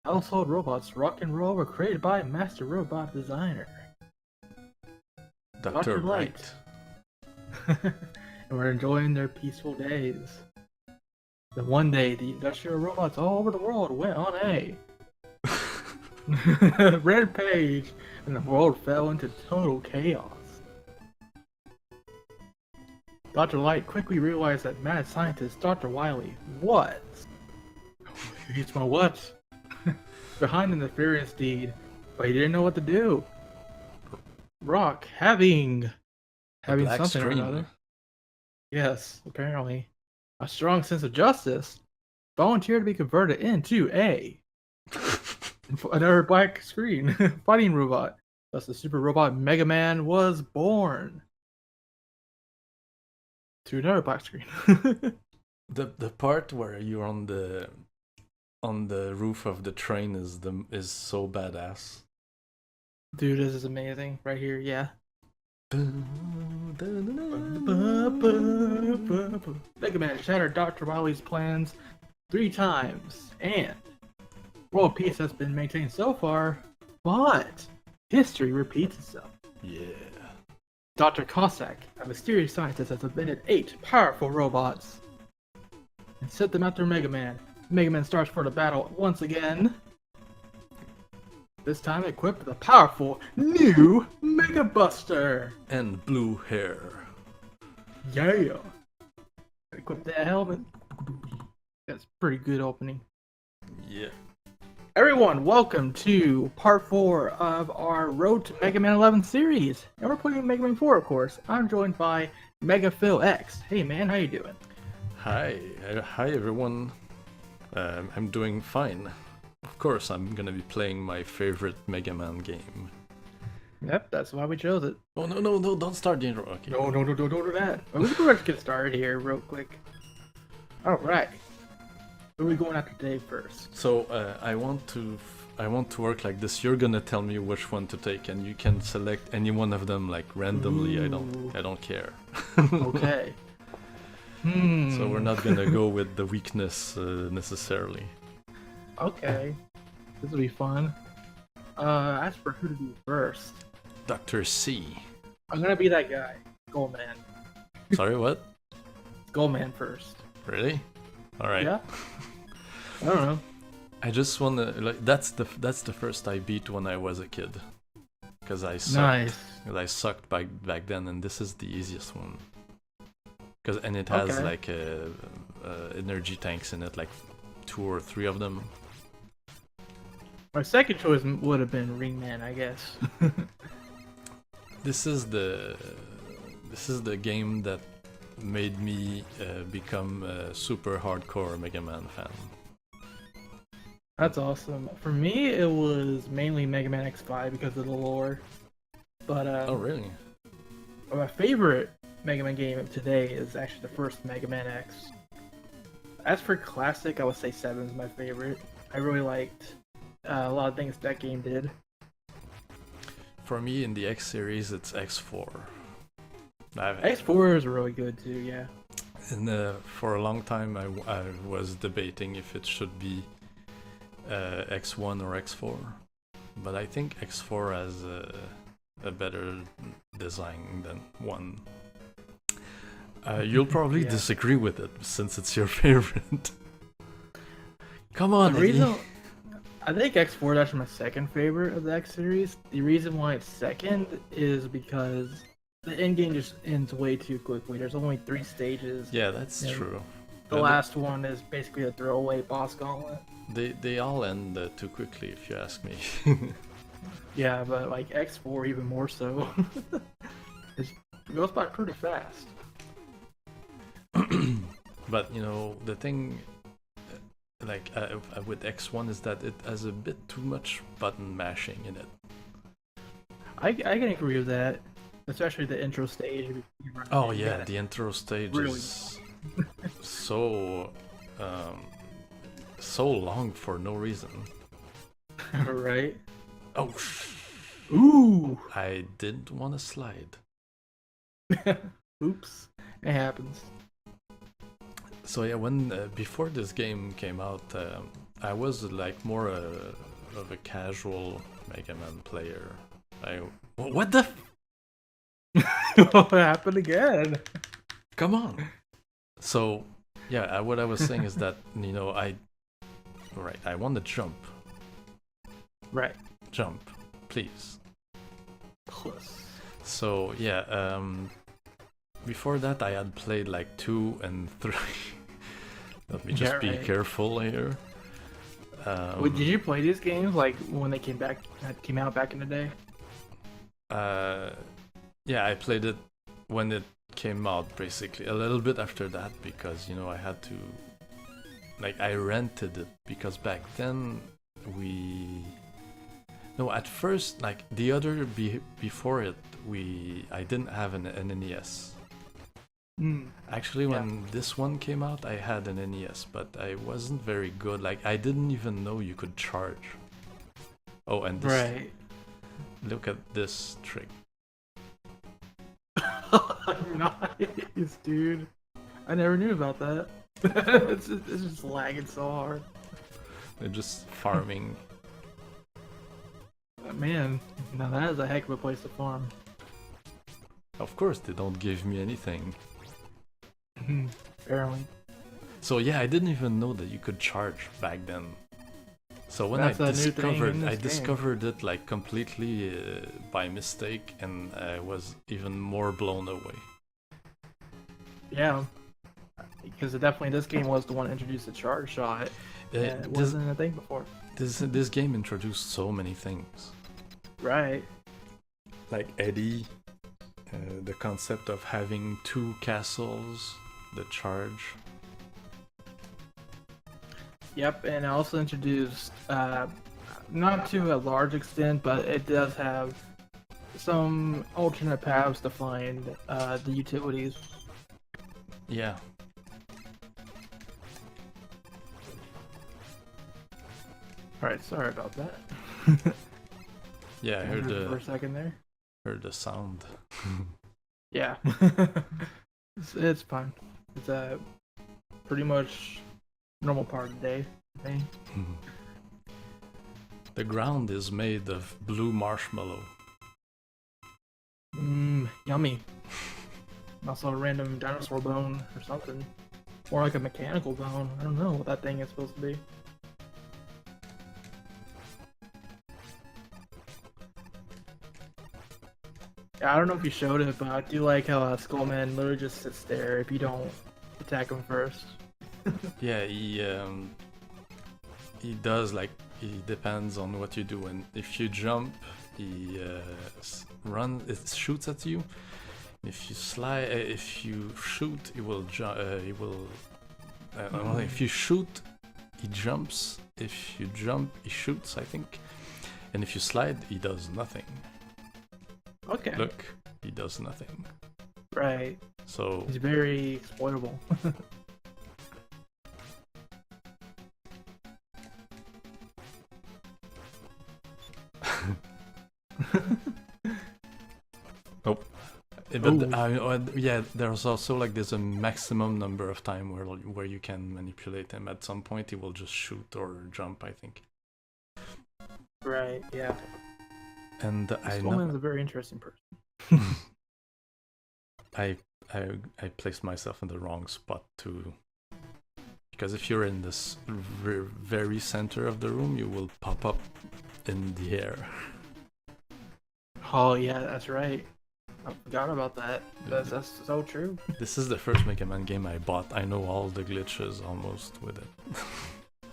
Household robots rock and roll were created by master robot designer Dr. Light. Wright. And we're enjoying their peaceful days. Then one day, the industrial robots all over the world went on a rampage, and the world fell into total chaos. Dr. Light quickly realized that mad scientist Dr. Wily he's my what? Behind the nefarious deed, but he didn't know what to do. Rock having black something screen. or another. Yes, apparently. A strong sense of justice volunteered to be converted into another black screen fighting robot. Thus the super robot Mega Man was born. To another black screen. The part where you're on the roof of the train is so badass. Dude, this is amazing. Right here, yeah. Mega Man shattered Dr. Wily's plans 3 times, and world peace has been maintained so far, but history repeats itself. Yeah. Dr. Cossack, a mysterious scientist, has invented 8 powerful robots and sent them after Mega Man. Mega Man starts for the battle once again. This time equipped with a powerful new Mega Buster. And blue hair. Yeah. Equip that helmet. That's a pretty good opening. Yeah. Everyone, welcome to part 4 of our Road to Mega Man 11 series. And we're playing Mega Man 4, of course. I'm joined by MegaPhilX. Hey man, how you doing? Hi everyone. I'm doing fine. Of course, I'm gonna be playing my favorite Mega Man game. Yep, that's why we chose it. Oh no! Don't start the intro. Okay. No, don't do that. Well, let's get started here real quick. Alright. Where are we going after today first? So I want to work like this. You're gonna tell me which one to take, and you can select any one of them like randomly. Ooh. I don't care. Okay. So we're not gonna go with the weakness necessarily. Okay. This will be fun. As for who to do first, Dr. C. I'm gonna be that guy. Goldman. Sorry, what? Goldman first. Really? All right. Yeah. I don't know. I just wanna like that's the first I beat when I was a kid, because I sucked. Nice. Cause I sucked back then, and this is the easiest one. And it has Okay. like energy tanks in it, like 2 or 3 of them. My second choice would have been Ringman, I guess. This is the game that made me become a super hardcore Mega Man fan. That's awesome. For me, it was mainly Mega Man X5 because of the lore. But Oh really? my favorite Mega Man game of today is actually the first Mega Man X. As for classic, I would say 7 is my favorite. I really liked a lot of things that game did. For me, in the X series, it's X4. X4 is really good too, yeah. And for a long time, I was debating if it should be X1 or X4, but I think X4 has a better design than 1. You'll probably Yeah. disagree with it since it's your favorite. Come on, The Eddie. reason I think X4 is actually my second favorite of the X series. The reason why it's second is because the end game just ends way too quickly. There's only 3 stages. Yeah, that's Yeah. true. The last one is basically a throwaway boss gauntlet. They all end too quickly, if you ask me. Yeah, but like X4 even more so. It goes by pretty fast. But you know, the thing with X1 is that it has a bit too much button mashing in it. I can agree with that, especially the intro stage. Oh yeah, the intro stage really is so so long for no reason. Right? Oh, Ooh! I didn't want to slide. Oops. It happens. So yeah, when before this game came out, I was like more of a casual Mega Man player. What the? What happened again? Come on. So yeah, what I was saying is that I want to jump. Right. Jump, please. Plus. So yeah, before that I had played like 2 and 3. Let me just be careful here. Wait, did you play these games like when they came out back in the day? Yeah, I played it when it came out, basically a little bit after that, because I had to, like, I rented it because back then at first, like the other before it, I didn't have an NES. Actually, when this one came out, I had an NES, but I wasn't very good. Like, I didn't even know you could charge. Oh, and this, Right. Look at this trick. Nice, dude. I never knew about that. it's just lagging so hard. They're just farming. Man, now that is a heck of a place to farm. Of course, they don't give me anything. Apparently. So yeah, I didn't even know that you could charge back then. So when That's I I discovered it like completely by mistake, and I was even more blown away. Yeah, because definitely this game was the one that introduced the charge shot. It wasn't a thing before. This game introduced so many things. Right. Like Eddie, the concept of having 2 castles, the charge. Yep, and it also introduced, not to a large extent, but it does have some alternate paths to find the utilities. Yeah. Alright, sorry about that. Yeah, I heard for a second there. Heard the sound. Yeah. It's fine. It's a pretty much normal part of the day. I think. The ground is made of blue marshmallow. Yummy. Also a random dinosaur bone or something. Or like a mechanical bone. I don't know what that thing is supposed to be. Yeah, I don't know if you showed it, but I do like how Skullman literally just sits there if you don't attack him first. Yeah, he does, like, it depends on what you do, and if you jump, he it shoots at you. If you if you shoot, he will jump. If you shoot, he jumps. If you jump, he shoots, I think. And if you slide, he does nothing. Okay. Look, he does nothing. Right. So he's very exploitable. Nope. But yeah, there's also like there's a maximum number of time where you can manipulate him. At some point, he will just shoot or jump, I think. Right. Yeah. And Skullman's a very interesting person. I placed myself in the wrong spot too. Because if you're in this very center of the room, you will pop up in the air. Oh yeah, that's right. I forgot about that. That's so true. This is the first Mega Man game I bought. I know all the glitches almost with it.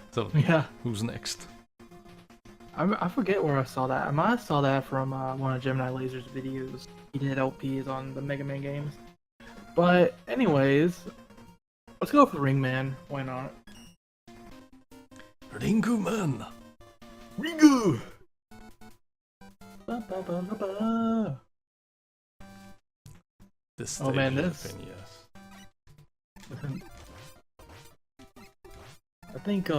So yeah, who's next? I forget where I saw that. I might have saw that from one of Gemini Laser's videos. He did LPs on the Mega Man games. But anyways, let's go for Ringman. Why not? Ringu Man! Ringu! Ba, ba, ba, ba, ba. This stage this. Yes. I think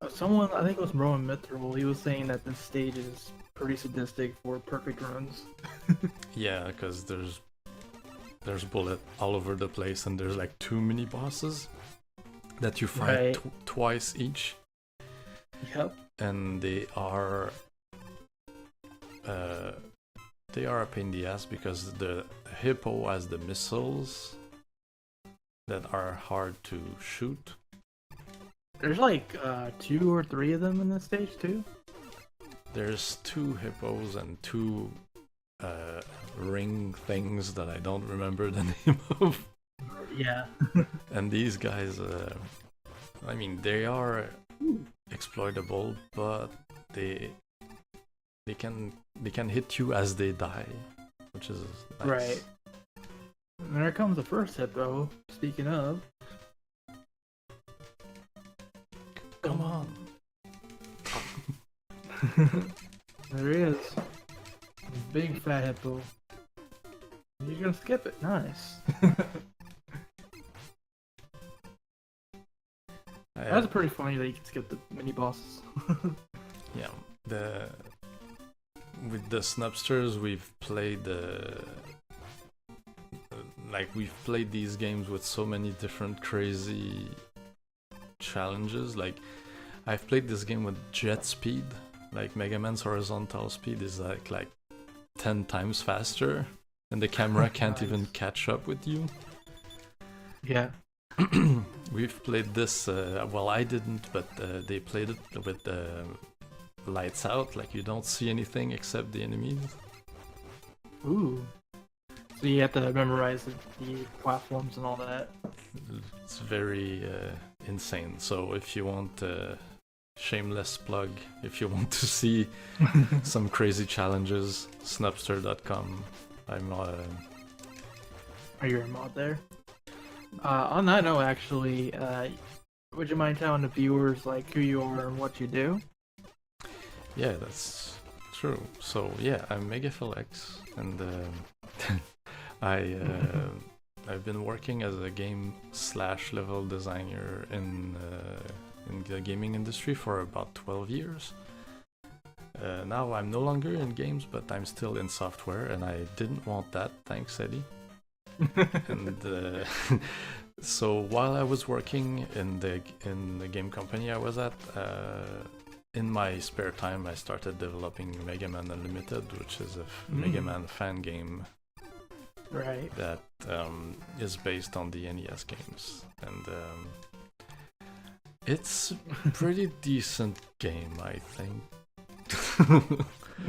I think it was Rowan Mithril, he was saying that this stage is pretty sadistic for perfect runs. Yeah, because there's bullet all over the place, and there's like 2 mini bosses that you fight twice each, Yep. and they are a pain in the ass because the hippo has the missiles that are hard to shoot. There's like 2 or 3 of them in this stage too. There's 2 hippos and 2 ring things that I don't remember the name of. Yeah. And these guys, I mean, they are exploitable, but they can hit you as they die, which is nice. Right. And there comes the first hippo. Speaking of. Come on. There he is. Big fat hippo. You're gonna skip it. Nice. That's pretty funny that you can skip the mini bosses. Yeah, with the Snupsters, we've played we've played these games with so many different crazy challenges. Like, I've played this game with jet speed. Like, Mega Man's horizontal speed is like 10 times faster, and the camera can't Nice. even catch up with you. Yeah. We've played this, well, I didn't, but they played it with the lights out, like you don't see anything except the enemies. Ooh. So you have to memorize the platforms and all that. It's very insane. So if you want shameless plug, if you want to see some crazy challenges, snupster.com. I'm Are you a mod there? On that note, actually, would you mind telling the viewers like who you are and what you do? Yeah, that's true. So yeah, I'm MegaPhilX, and I've been working as a game/level designer in the gaming industry for about 12 years. Now I'm no longer in games, but I'm still in software, and I didn't want that. Thanks, Eddie. And so while I was working in the game company I was at, in my spare time I started developing Mega Man Unlimited, which is a Mega Man fan game. Right. That is based on the NES games, and it's a pretty decent game, I think.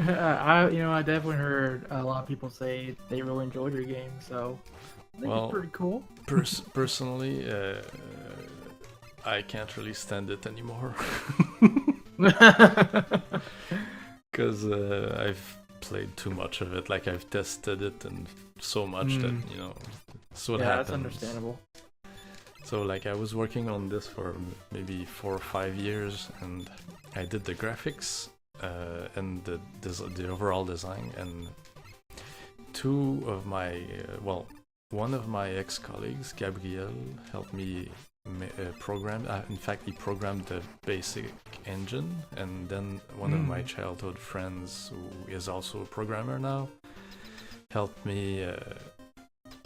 I definitely heard a lot of people say they really enjoyed your game, so I think Well, it's pretty cool. Personally, I can't really stand it anymore. Because I've played too much of it. Like, I've tested it and so much that, that's what happens. That's understandable. So, like, I was working on this for maybe 4 or 5 years, and I did the graphics and the overall design, and one of my ex-colleagues, Gabriel, helped me program. In fact, he programmed the basic engine, and then one of my childhood friends, who is also a programmer now, helped me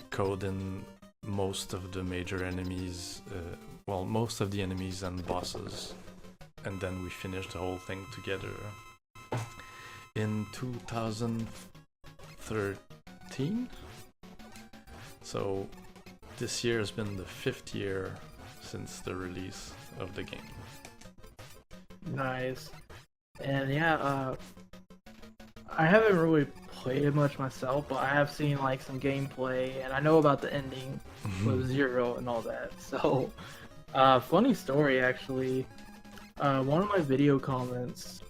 code in most of the major enemies, most of the enemies and bosses, and then we finished the whole thing together in 2013. So this year has been the 5th year since the release of the game. Nice. And yeah, I haven't really played it much myself, but I have seen like some gameplay, and I know about the ending with Zero and all that. So, funny story actually. One of my video comments,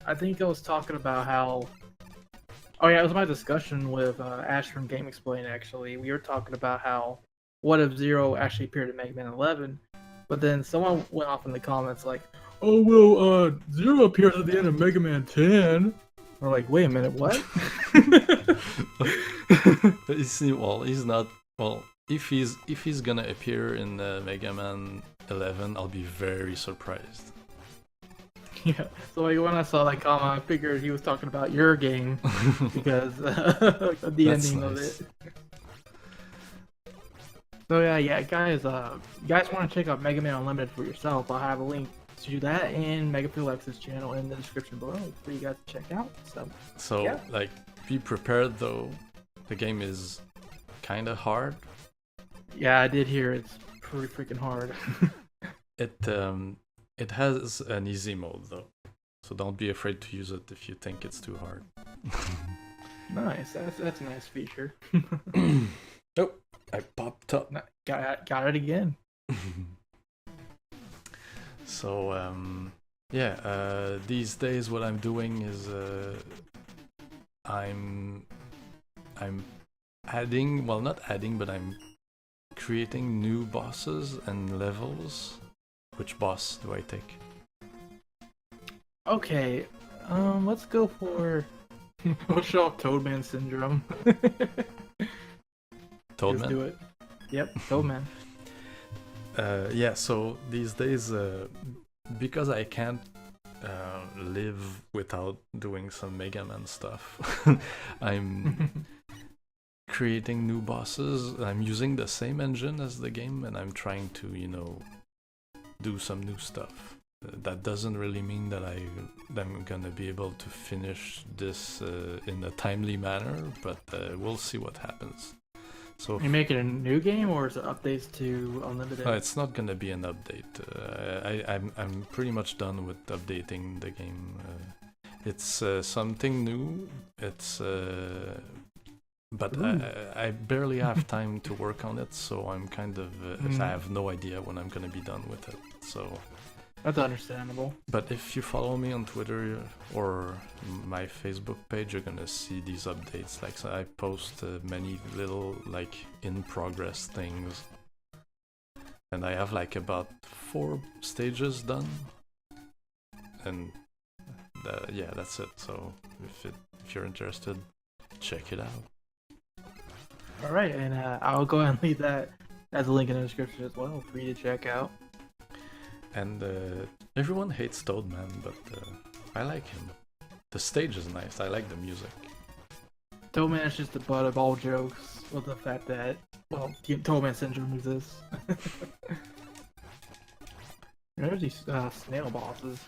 I think I was talking about how. Oh yeah, it was my discussion with Ash from Game Explain. Actually, we were talking about how what if Zero actually appeared in Mega Man 11, but then someone went off in the comments like, "Oh well, Zero appears at the end of Mega Man 10." We're like, wait a minute, what? He's not. Well, if he's gonna appear in Mega Man 11, I'll be very surprised. Yeah. So like when I saw that comment, I figured he was talking about your game because of the That's ending nice. of it. So yeah, guys. You guys want to check out Mega Man Unlimited for yourself? I'll have a link to do that and MegaPhilX's channel in the description below for you guys to check out. So yeah. Like, be prepared though. The game is kind of hard. Yeah, I did hear it's pretty freaking hard. It has an easy mode though, so don't be afraid to use it if you think it's too hard. Nice, that's a nice feature. Oh, I popped up. Got it again. So yeah, these days what I'm doing is I'm adding, well, not adding, but I'm creating new bosses and levels. Which boss do I take? Okay, let's go for. We'll show off Toadman syndrome. Toadman? Just do it. Yep, Toadman. Yeah, so these days, because I can't live without doing some Mega Man stuff, I'm creating new bosses. I'm using the same engine as the game, and I'm trying to, you know, do some new stuff. That doesn't really mean that I'm gonna be able to finish this in a timely manner, but we'll see what happens. So you making a new game, or is it updates to Unlimited? No, it's not gonna be an update. I'm pretty much done with updating the game. It's something new. It's but I barely have time to work on it, so I'm kind of I have no idea when I'm gonna be done with it. So that's understandable. But if you follow me on Twitter or my Facebook page, you're gonna see these updates. Like, so I post many little like in progress things, and I have like about 4 stages done, and yeah, that's it. So if you're interested, check it out. All right, and I'll go ahead and leave that as a link in the description as well for you to check out. And everyone hates Toadman, but I like him. The stage is nice. I like the music. Toadman is just the butt of all jokes with the fact that, well, Toadman syndrome exists. There's these snail bosses.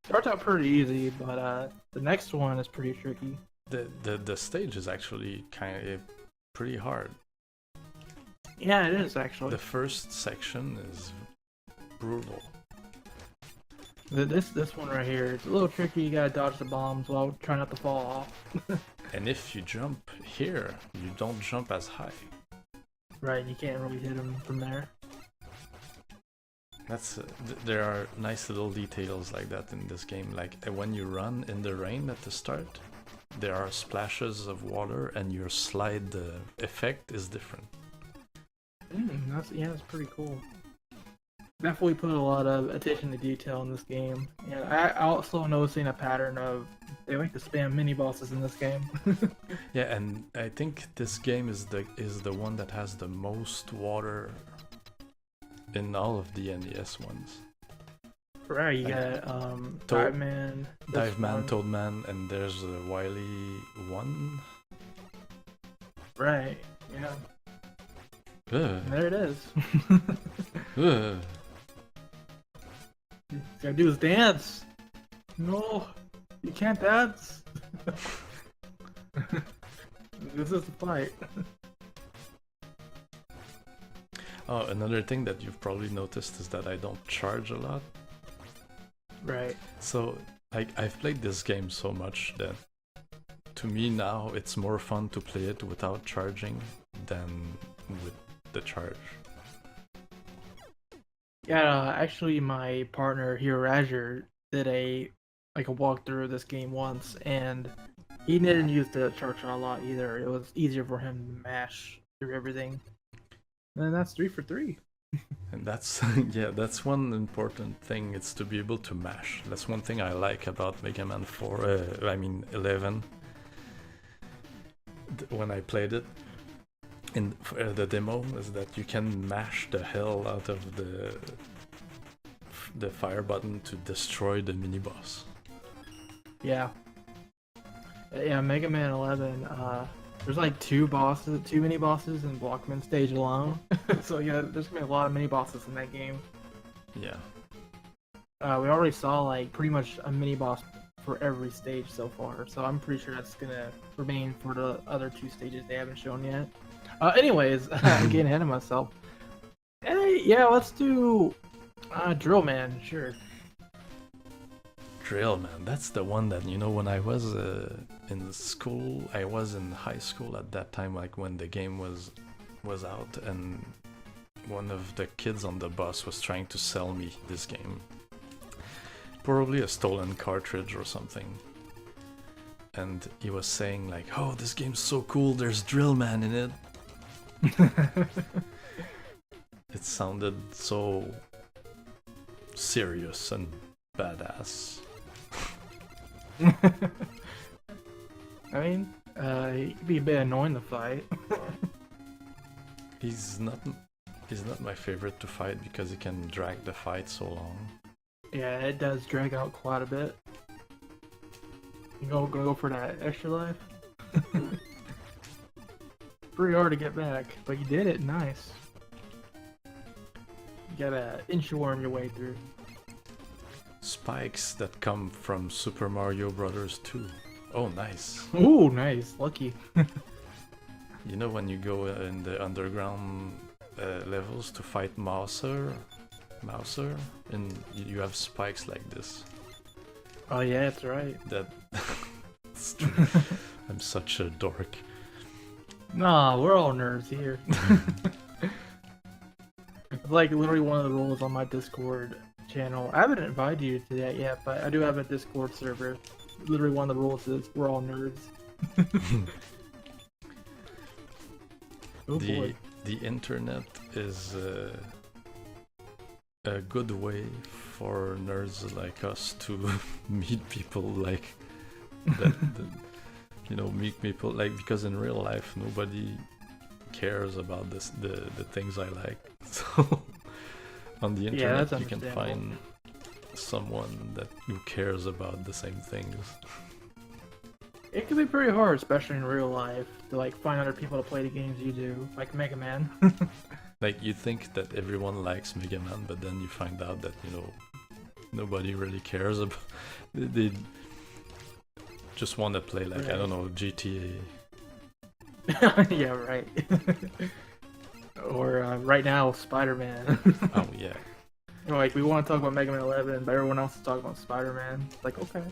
Starts out pretty easy, but the next one is pretty tricky. The stage is actually kind of pretty hard. Yeah, it is actually. The first section is brutal. This one right here, it's a little tricky. You gotta dodge the bombs while trying not to fall off. And if you jump here, you don't jump as high. Right, you can't really hit them from there. That's there are nice little details like that in this game. Like when you run in the rain at the start, there are splashes of water, and your slide effect is different. That's pretty cool. Definitely put a lot of attention to detail in this game. And I also noticing a pattern of they like to spam mini bosses in this game. Yeah, and I think this game is the one that has the most water in all of the NES ones. Right, you got Dive Man, Toadman, and there's Wily 1. Right, yeah. There it is. Gotta do his dance. No, you can't dance. This is the fight. Oh, another thing that you've probably noticed is that I don't charge a lot. Right. So, like, I've played this game so much that to me now it's more fun to play it without charging than with the charge. Yeah, actually, my partner here, Razer, did a walkthrough of this game once, and he didn't use the charge a lot either. It was easier for him to mash through everything. And that's 3 for 3. And that's yeah, that's one important thing. It's to be able to mash. That's one thing I like about Mega Man 11. When I played it in the demo, is that you can mash the hell out of the fire button to destroy the mini boss. Yeah. Yeah, Mega Man 11. There's like 2 mini bosses in Blockman stage alone. So yeah, there's gonna be a lot of mini bosses in that game. Yeah. We already saw like pretty much a mini boss for every stage so far, so I'm pretty sure that's gonna remain for the other 2 stages they haven't shown yet. Anyways, I'm getting ahead of myself. Hey, yeah, let's do Drill Man, sure. Drill Man, that's the one that, you know, when I was in school, I was in high school at that time, like when the game was out, and one of the kids on the bus was trying to sell me this game. Probably a stolen cartridge or something. And he was saying like, oh, this game's so cool, there's Drill Man in it. It sounded so serious and badass. I mean, he could be a bit annoying to fight. He's not my favorite to fight because he can drag the fight so long. Yeah, it does drag out quite a bit. You gonna go for that extra life? Pretty hard to get back, but you did it. Nice. You gotta inchworm your way through. Spikes that come from Super Mario Brothers 2. Oh, nice. Ooh, nice. Lucky. You know when you go in the underground levels to fight Mouser, and you have spikes like this. Oh yeah, that's right. That I'm such a dork. Nah, we're all nerds here. It's like literally one of the rules on my Discord channel. I haven't invited you to that yet, but I do have a Discord server. Literally one of the rules is we're all nerds. Oh boy. The internet is a good way for nerds like us to meet people like that, you know, meet people like, because in real life nobody cares about the things I like. So on the internet you can find someone who cares about the same things. It can be pretty hard, especially in real life, to like find other people to play the games you do, like Mega Man. Like you think that everyone likes Mega Man, but then you find out that, you know, nobody really cares about. They just want to play like, right. I don't know, GTA. Yeah, right. Or right now, Spider-Man. Oh yeah. Like we want to talk about Mega Man 11, but everyone else is talking about Spider-Man. It's like, okay.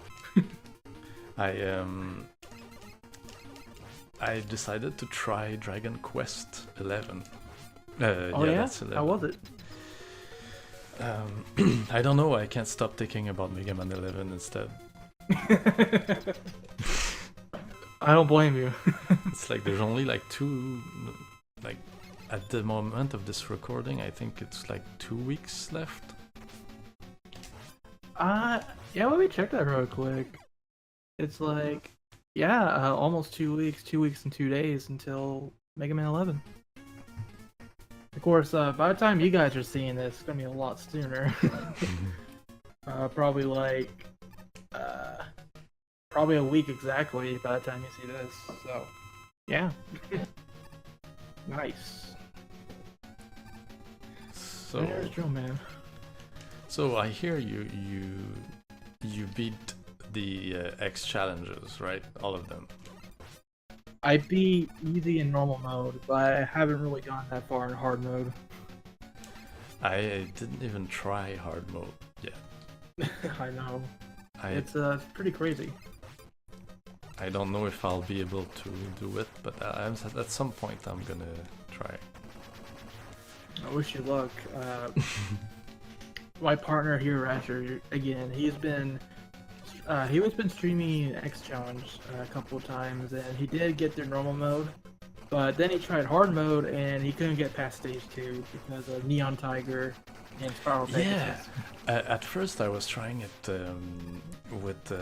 I decided to try Dragon Quest 11. Oh yeah, that's 11. How was it? I don't know. I can't stop thinking about Mega Man 11 instead. I don't blame you. It's like there's only like 2, like at the moment of this recording, I think it's like 2 weeks left. Yeah, let me check that real quick. It's like, yeah, almost 2 weeks, 2 weeks and 2 days until Mega Man 11. Of course, by the time you guys are seeing this, it's gonna be a lot sooner. Probably like, probably a week exactly by the time you see this. So, yeah. Nice. So, there's Drill Man. So I hear you beat the X challenges, right? All of them. I beat easy and normal mode, but I haven't really gone that far in hard mode. I didn't even try hard mode yet. I know. It's pretty crazy. I don't know if I'll be able to do it, but at some point I'm gonna try. I wish you luck. My partner here, Rasher, again, he's been streaming X Challenge a couple of times, and he did get through normal mode, but then he tried hard mode, and he couldn't get past stage 2 because of Neon Tiger and Pharaoh Man. Yeah, at first I was trying it with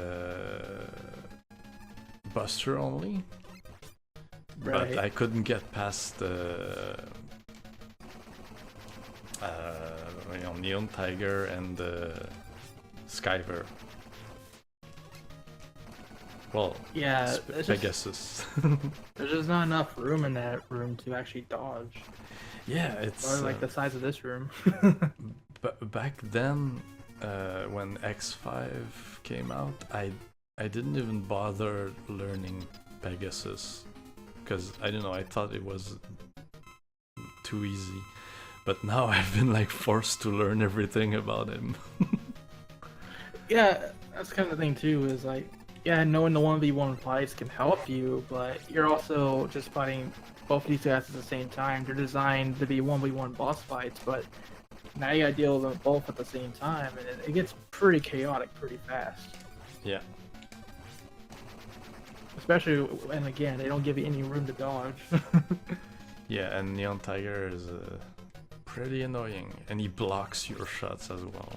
Buster only, right. But I couldn't get past Neon Tiger and Skyver. Well, yeah, Pegasus. There's just not enough room in that room to actually dodge. Yeah, it's or like the size of this room. But back then, when X5 came out, I didn't even bother learning Pegasus because I don't know. I thought it was too easy, but now I've been like forced to learn everything about him. Yeah, that's kind of the thing too. Is like, yeah, knowing the 1v1 fights can help you, but you're also just fighting both of these guys at the same time. They're designed to be 1v1 boss fights, but now you gotta deal with them both at the same time, and it gets pretty chaotic pretty fast. Yeah. Especially, and again, they don't give you any room to dodge. Yeah, and Neon Tiger is pretty annoying, and he blocks your shots as well.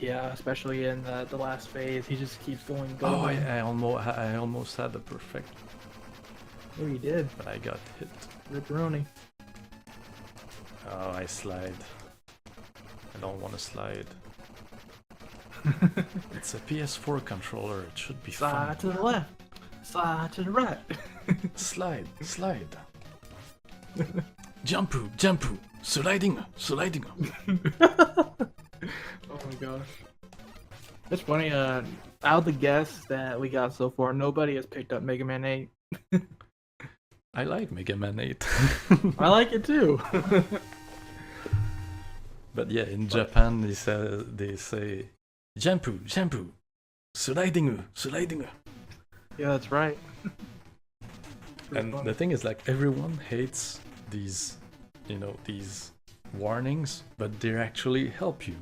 Yeah, especially in the last phase, he just keeps going. Oh, I almost had the perfect, Oh, you did. but I got hit. Ripperoni. Oh, I slide. I don't want to slide. It's a PS4 controller. It should be Slide to fun. the left. Slide to the right. Slide, slide. Jumpu, jumpu. Sliding, sliding. Oh my gosh. It's funny, out of the guests that we got so far, nobody has picked up Mega Man 8. I like Mega Man 8. I like it too. But yeah, in Japan they say Jampu, Jampu, sliding, sliding. Yeah, that's right. And the thing is, like, everyone hates these, these warnings, but they actually help you.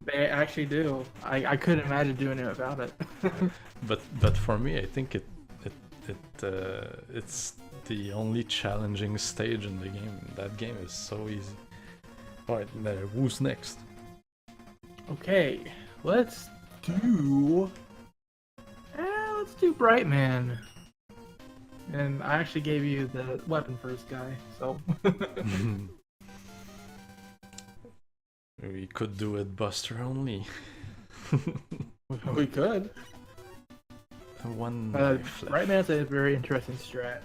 They actually do. I couldn't imagine doing it without it. But for me, I think it's the only challenging stage in the game. That game is so easy. Alright, who's next? Okay, let's do Bright Man. And I actually gave you the weapon first, guy. So We could do it Buster only. we could. One Bright Man's a very interesting strat.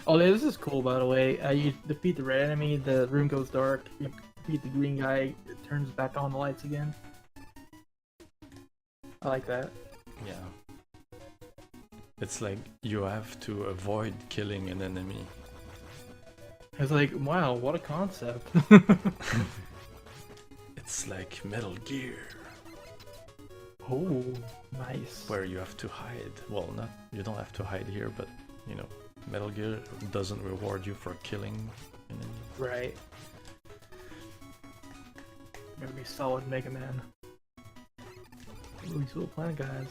Oh, this is cool, by the way. You defeat the red enemy, the room goes dark. You defeat the green guy, it turns back on the lights again. I like that. Yeah. It's like you have to avoid killing an enemy. It's like, wow, what a concept. It's like Metal Gear. Oh, nice. Where you have to hide. Well, you don't have to hide here, but Metal Gear doesn't reward you for killing enemies. Right. Gonna be solid Mega Man. Ooh, he's still playing, guys.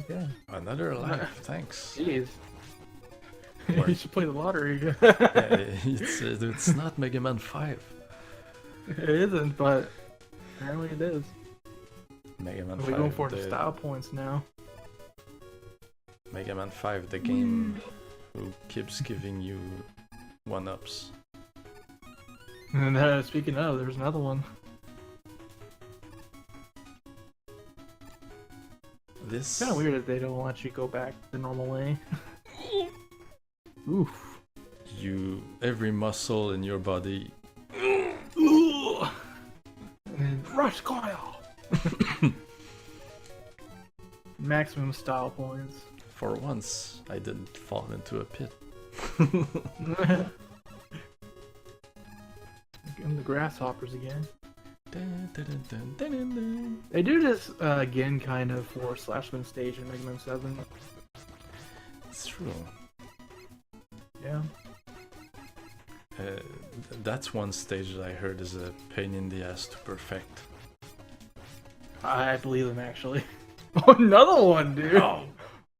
Okay. Another life, thanks. Jeez. Or- You should play the lottery. Yeah, it's not Mega Man 5. It isn't, but apparently it is. Mega Man 5. We're going for the style points now. Mega Man 5, the game who keeps giving you 1-ups. And speaking of, there's another one. This It's kind of weird that they don't let you go back the normal way. Oof. every muscle in your body. And rush coil. Maximum style points. For once, I didn't fall into a pit. And the grasshoppers again. Dun, dun, dun, dun, dun, dun, dun. They do this again, kind of, for Slashman stage in Mega Man 7. It's true. Yeah. That's one stage that I heard is a pain in the ass to perfect. I believe them, actually. Oh, another one, dude! Oh,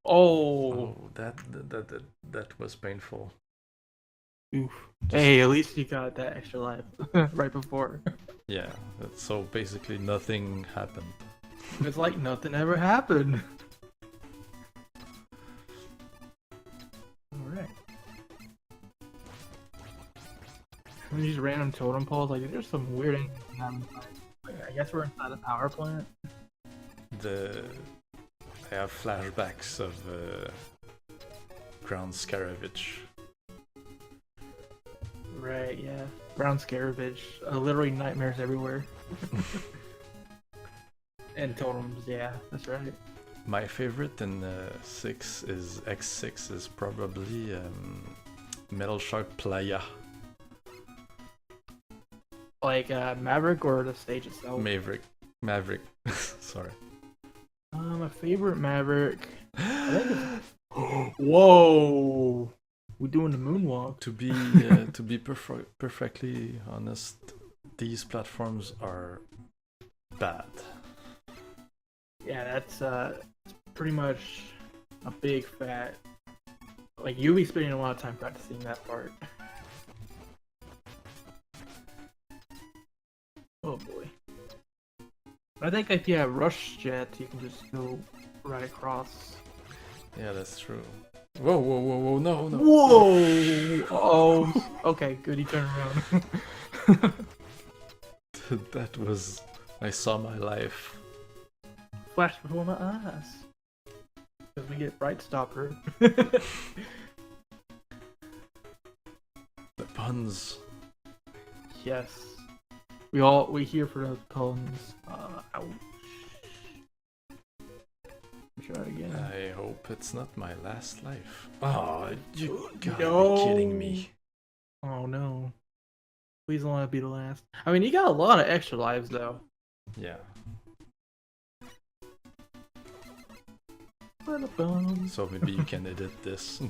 Oh. that was painful. Oof. Hey, at least you got that extra life right before. Yeah, so basically nothing happened. It's like nothing ever happened. Alright. These random totem poles, like, there's some weird things happening. I guess we're inside a power plant. I have flashbacks of Ground Scaravage. Right, yeah. Brown Scaravage. Literally nightmares everywhere. And totems, yeah, that's right. My favorite in 6 is X6 is probably Metal Shark Playa. Like Maverick or the stage itself? Maverick. Sorry. My favorite Maverick. I think it's... Whoa! We're doing the moonwalk. To be perfectly honest, these platforms are bad. Yeah, that's pretty much a big fat. Like you'll be spending a lot of time practicing that part. Oh boy. I think if you have Rush Jet, you can just go right across. Yeah, that's true. Whoa, whoa, whoa, whoa, no, no. Whoa! Oh, okay, good, he turned around. That was... I saw my life. Flash before my eyes. Because we get Bright Stopper. The puns. Yes. We here for those puns. Ouch. Try it again. I hope it's not my last life. Oh, you gotta No. be kidding me. Oh no. Please don't let it be the last. I mean, you got a lot of extra lives though. Yeah. So maybe you can edit this.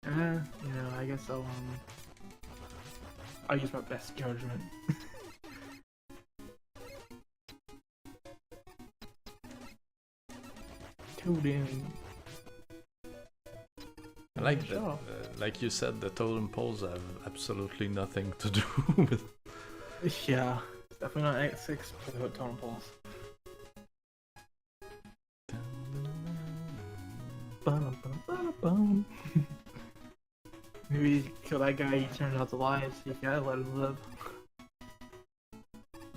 I guess I'll use my best judgment. Totem. I like that. Like you said, the totem poles have absolutely nothing to do with. Yeah, definitely not X6 without totem poles. Maybe kill that guy, he turns out alive, so you gotta let him live.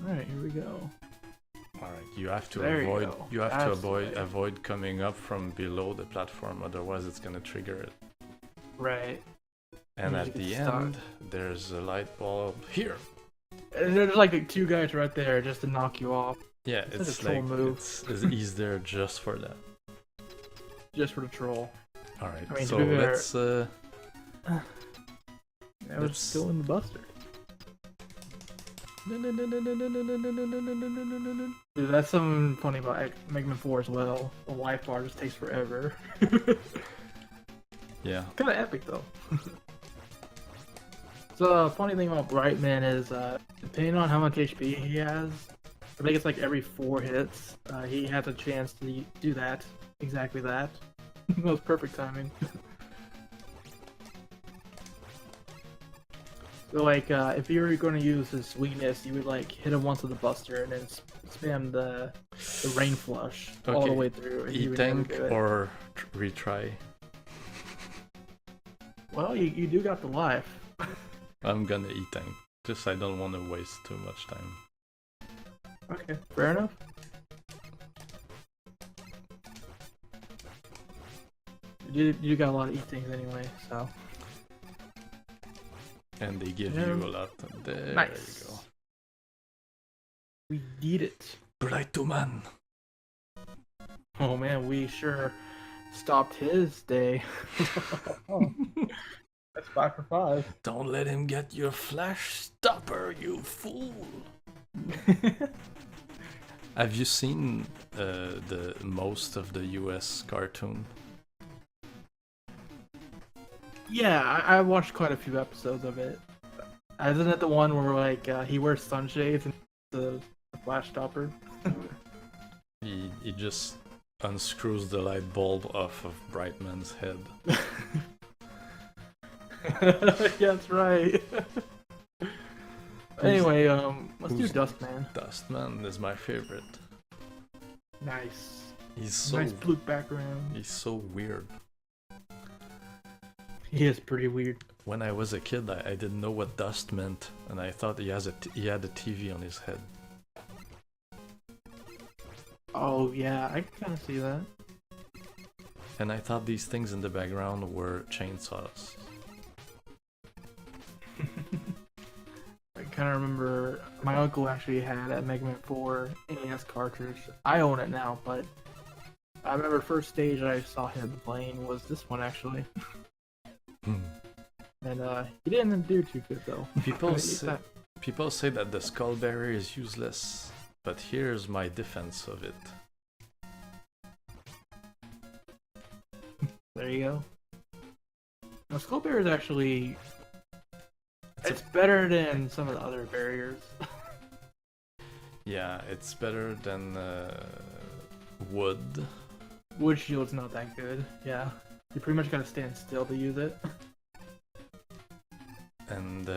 Alright, here we go. Alright, you have to There avoid. you You have to Absolutely. avoid coming up from below the platform, otherwise it's gonna trigger it. Right. And You at get the stuck. end, there's a light bulb here. And there's like two guys right there just to knock you off. Yeah, It's it's a troll like move. he's there just for that. Just for the troll. All right, I mean, to so be fair- let's. I was still in the buster. Dude, that's something funny about Mega Man 4 as well. The life bar just takes forever. Yeah. Kind of epic though. So the funny thing about Brightman is, depending on how much HP he has, I think it's like every 4 hits, he has a chance to do that. Exactly that. That was perfect timing. So like, if you were going to use his weakness, you would like hit him once with the buster and then spam the rain flush all the Okay. way through. And he would never E-tank do it. or retry? Well, you do got the life. I'm gonna E-tank. Just I don't want to waste too much time. Okay, fair enough. You got a lot of E-things anyway, so. And they give Yeah. you a lot. There Nice. you go. We did it. Bright man. Oh man, we sure stopped his day. That's 5 for 5. Don't let him get your flash stopper, you fool. Have you seen the most of the US cartoon? Yeah, I watched quite a few episodes of it. Isn't it the one where like he wears sunshades and the flash stopper? He just unscrews the light bulb off of Brightman's head. Yeah, that's right. Anyway, let's do who's- Dustman. Dustman is my favorite. Nice. He's so Nice blue background. he's so weird. He is pretty weird. When I was a kid, I didn't know what dust meant, and I thought he had a TV on his head. Oh yeah, I can kind of see that. And I thought these things in the background were chainsaws. I kind of remember my uncle actually had a Mega Man 4 NES cartridge. I own it now, but I remember first stage I saw him playing was this one actually. And he didn't do too good though. People say that the skull barrier is useless, but here's my defense of it. There you go. Now, skull barrier is actually it's better than some of the other barriers. Yeah, it's better than wood. Wood shield's not that good. Yeah, you pretty much gotta stand still to use it. And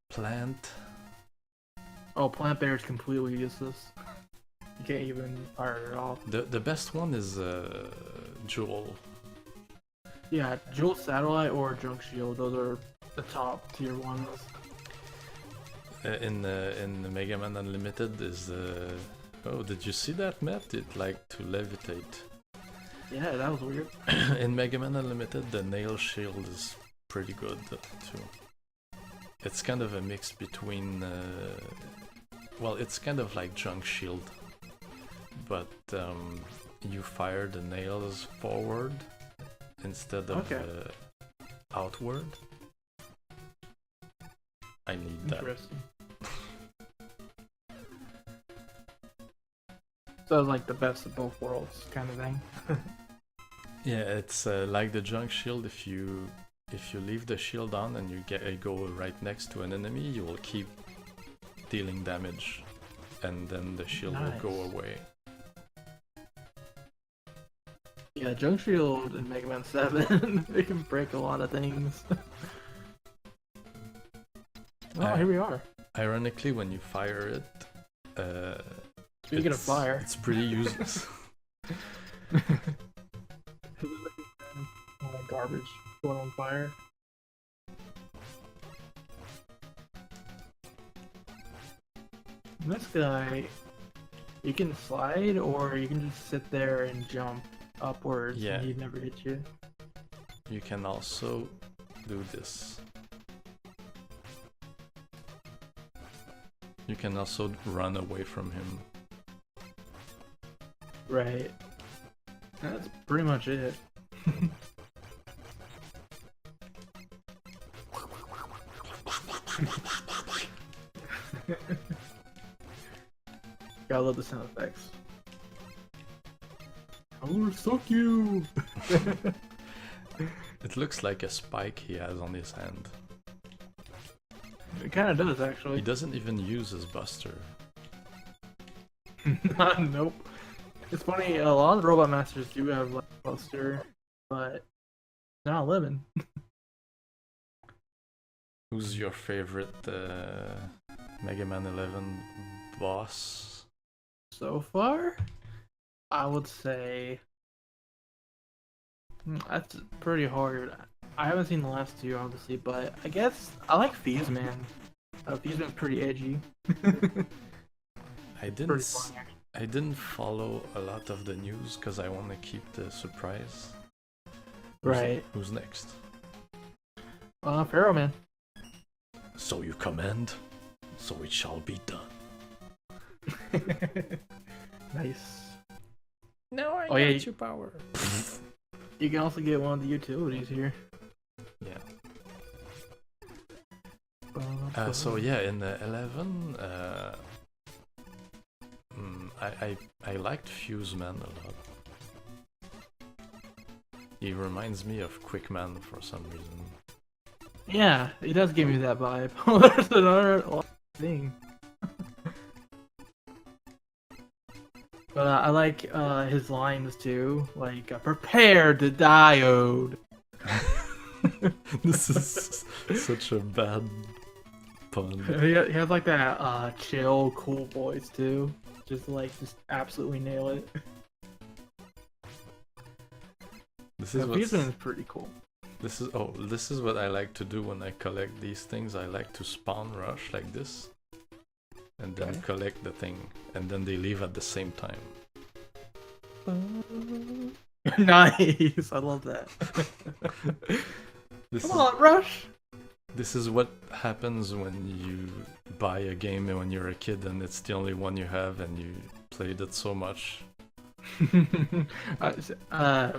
plant. Oh, plant barrier is completely useless. You can't even fire it off. The best one is Jewel. Yeah, Jewel Satellite or Junk Shield. Those are the top tier ones. In the Mega Man Unlimited is oh, did you see that, Matt? It liked to levitate. Yeah, that was weird. In Mega Man Unlimited, the nail shield is pretty good too. It's kind of a mix between, well, it's kind of like Junk Shield, but you fire the nails forward instead of outward. I need that. Interesting. So it's like the best of both worlds kind of thing. Yeah, it's like the Junk Shield. If you leave the shield on and you go right next to an enemy, you will keep dealing damage, and then the shield will go away. Yeah, Junk Shield in Mega Man 7, they can break a lot of things. Oh, here we are. Ironically, when you fire it, speaking of fire, it's pretty useless. All that garbage going on fire. This guy, you can slide or you can just sit there and jump upwards and he'd never hit you. You can also do this. You can also run away from him. Right. That's pretty much it. Gotta love the sound effects. I will suck you! It looks like a spike he has on his hand. It kinda does, actually. He doesn't even use his buster. Nope. It's funny, a lot of the Robot Masters do have like buster, but not living. Who's your favorite Mega Man 11 boss? So far, I would say that's pretty hard. I haven't seen the last two, obviously, but I guess I like Fuse Man. Fuse Man's pretty edgy. I didn't follow a lot of the news because I want to keep the surprise. Right. Who's next? Pharaoh Man. So you command, so it shall be done. Nice. Now I got your power. You can also get one of the utilities here. Yeah. So yeah, in the 11, I liked Fuse Man a lot. He reminds me of Quick Man for some reason. Yeah, he does give me that vibe. That's another thing. But I like his lines too, like "Prepare the diode." This is such a bad pun. He has like that chill, cool voice too. Just absolutely nail it. This is Fusion is pretty cool. This is what I like to do when I collect these things. I like to spawn rush like this, and then collect the thing, and then they leave at the same time. Nice, I love that. Come on, Rush! This is what happens when you buy a game when you're a kid and it's the only one you have and you played it so much. I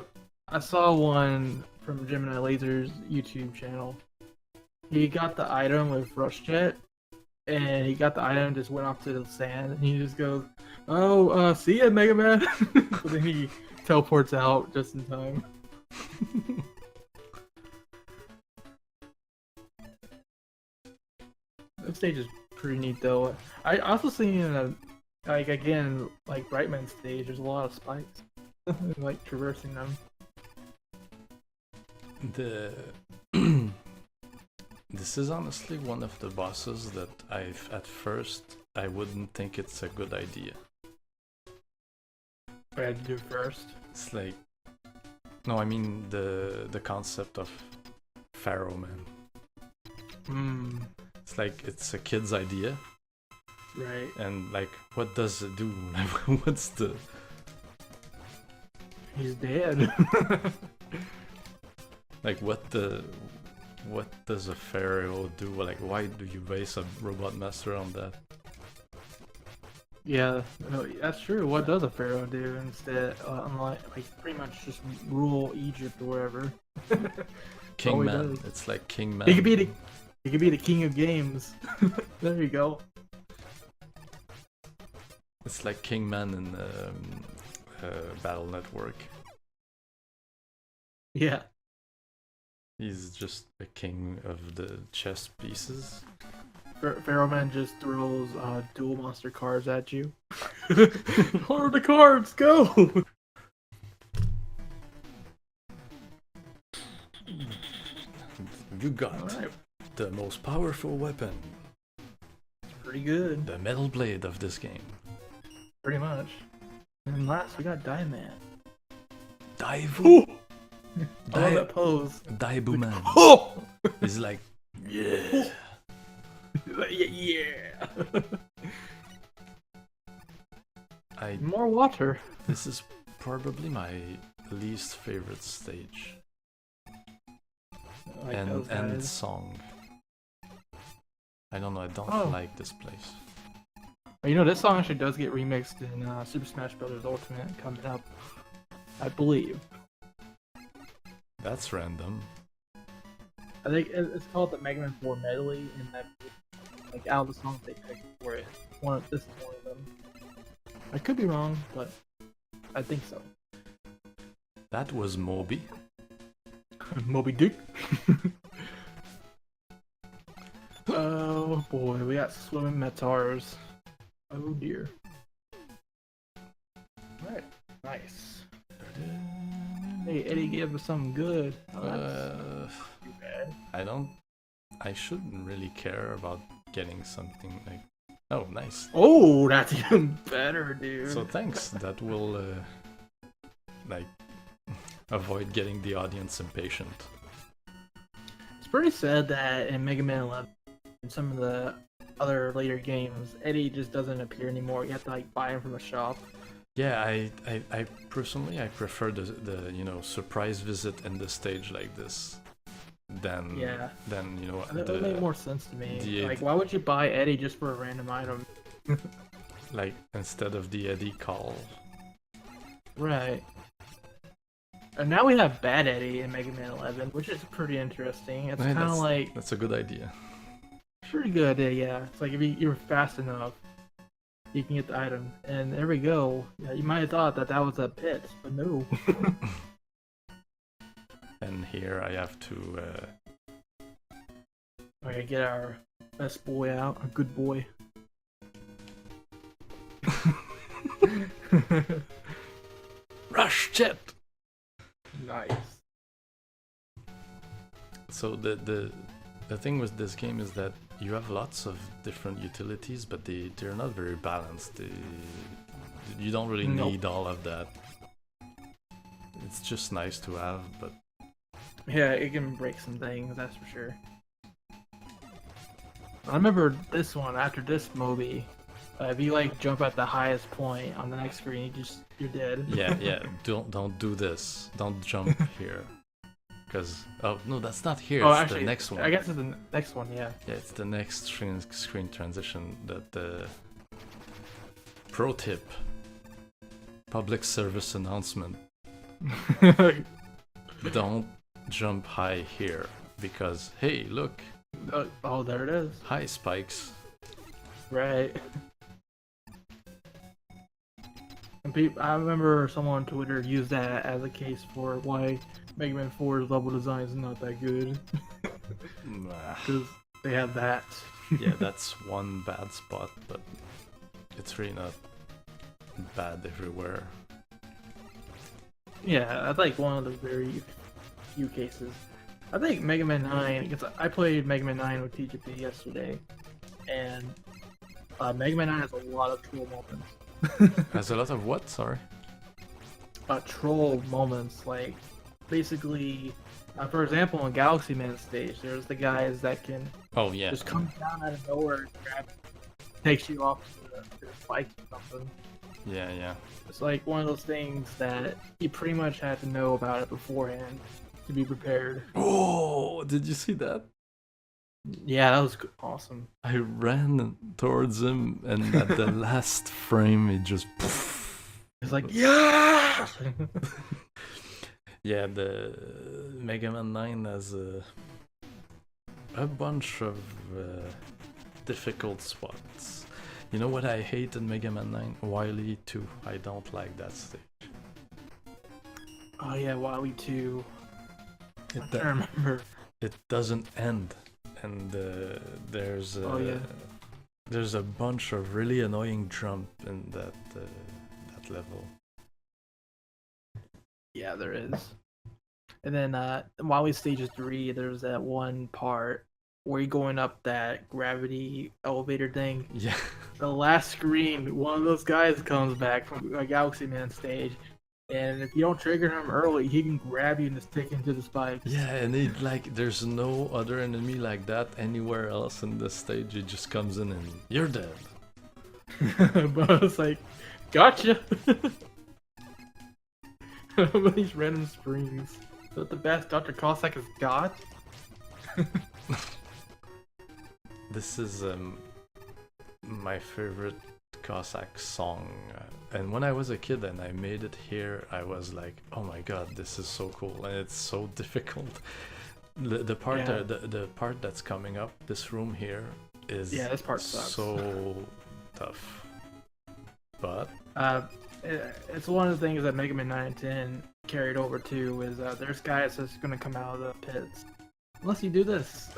saw one from Gemini Laser's YouTube channel. He got the item with Rush Jet, and he got the item, just went off to the sand, and he just goes, "Oh, see ya, Mega Man." But then he teleports out just in time. That stage is pretty neat, though. I also seen like again, like Brightman stage. There's a lot of spikes, like traversing them. This is honestly one of the bosses that at first I wouldn't think it's a good idea. What I had to do first. It's like, no, I mean the concept of Pharaoh Man. It's like it's a kid's idea, right? And like, what does it do? Like, what's the? He's dead. Like, what does a pharaoh do? Like, why do you base a robot master on that? Yeah, no, that's true. What does a pharaoh do instead? Unlike, like, pretty much just rule Egypt or wherever. King Man. It's like King Man. He could be the king of games. There you go. It's like King Man in Battle Network. Yeah. He's just a king of the chess pieces. Pharaoh Man just throws dual monster cards at you. What are the cards? Go! You got the most powerful weapon. It's pretty good. The metal blade of this game. Pretty much. And last we got Man. Daivu! I love that pose. Daibu Man. Oh! He's like, yeah. Yeah. More water. This is probably my least favorite stage. Like and song. I don't know, I don't like this place. You know, this song actually does get remixed in Super Smash Bros. Ultimate coming up, I believe. That's random. I think it's called the Mega Man 4 medley, and that, like, out of the songs they picked for it, this is one of them. I could be wrong, but I think so. That was Moby. Moby Dick. Oh boy, we got swimming metars. Oh dear. Alright, nice. Hey, Eddie gave us something good. Too bad. I shouldn't really care about getting something like. Oh, nice. Oh, that's even better, dude. So thanks. That will like avoid getting the audience impatient. It's pretty sad that in Mega Man 11 and some of the other later games, Eddie just doesn't appear anymore. You have to like buy him from a shop. Yeah, I personally I prefer the surprise visit in the stage like this than that would make more sense to me. Like, why would you buy Eddie just for a random item? Like, instead of the Eddie call. Right. And now we have Bad Eddie in Mega Man 11, which is pretty interesting. It's kind of like... That's a good idea. Pretty good idea, yeah. It's like if you're fast enough, you can get the item. And there we go. Yeah, you might have thought that was a pit, but no. And here I have to... Okay, get our best boy out, a good boy. Rush Jet! Nice. So the thing with this game is that you have lots of different utilities, but they're not very balanced. You don't really need all of that. It's just nice to have, but... Yeah, it can break some things, that's for sure. I remember this one, after this Moby, if you like jump at the highest point on the next screen, you're dead. Yeah, don't do this. Don't jump here. because oh no, that's not here. Oh, It's actually, the next one. I guess it's the next one. Yeah. Yeah, it's the next screen transition. That pro tip, public service announcement: don't jump high here because hey, look, Oh, there it is. high spikes. Right. And I remember someone on Twitter used that as a case for why Mega Man 4's level design is not that good. Because they have that. Yeah, that's one bad spot, but it's really not bad everywhere. Yeah, that's like one of the very few cases. I think Mega Man 9, because I played Mega Man 9 with TGP yesterday, and Mega Man 9 has a lot of troll moments. Has a lot of what? Sorry. Troll moments, like basically, for example, on Galaxy Man stage, there's the guys that can Oh yeah. just come down out of nowhere and takes you off to the spike or something. Yeah, yeah. It's like one of those things that you pretty much had to know about it beforehand to be prepared. Oh, did you see that? Yeah, that was awesome. I ran towards him, and at the last frame, it just. It's like, yeah! Yeah, the Mega Man 9 has a bunch of difficult spots. You know what I hate in Mega Man 9? Wily 2. I don't like that stage. Oh yeah, Wily 2. It, I remember. It doesn't end, and there's there's a bunch of really annoying jump in that level. Yeah, there is. And then Wily Stage 3, there's that one part where you're going up that gravity elevator thing. Yeah. The last screen, one of those guys comes back from a Galaxy Man stage, and if you don't trigger him early, he can grab you and just take into the spikes. Yeah, and it like there's no other enemy like that anywhere else in the stage. It just comes in and you're dead. But I was like, gotcha. These random screens. Is that the best Dr. Cossack has got? This is my favorite Cossack song, and when I was a kid and I made it here, I was like, oh my god, this is so cool, and it's so difficult. The part the part that's coming up, this room here, is this part sucks. So tough. But it's one of the things that Mega Man 9 and 10 carried over to is there's guys that's gonna come out of the pits unless you do this.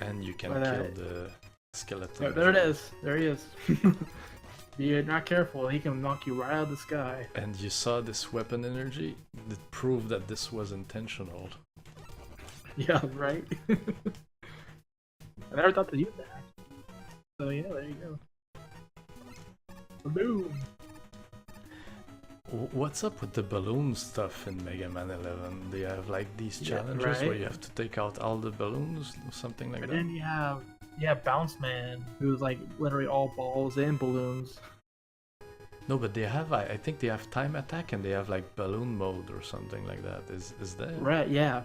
And you can kill the skeleton. Oh, there it is. There he is. If you're not careful, he can knock you right out of the sky. And you saw this weapon energy? It proved that this was intentional. Yeah, right? I never thought to use that. So yeah, there you go. Boom! What's up with the balloon stuff in Mega Man 11? They have like these challenges where you have to take out all the balloons or something like that? And then you have Bounce Man, who's like literally all balls and balloons. No, but they have, I think they have time attack and they have like balloon mode or something like that. Is there? Right, yeah.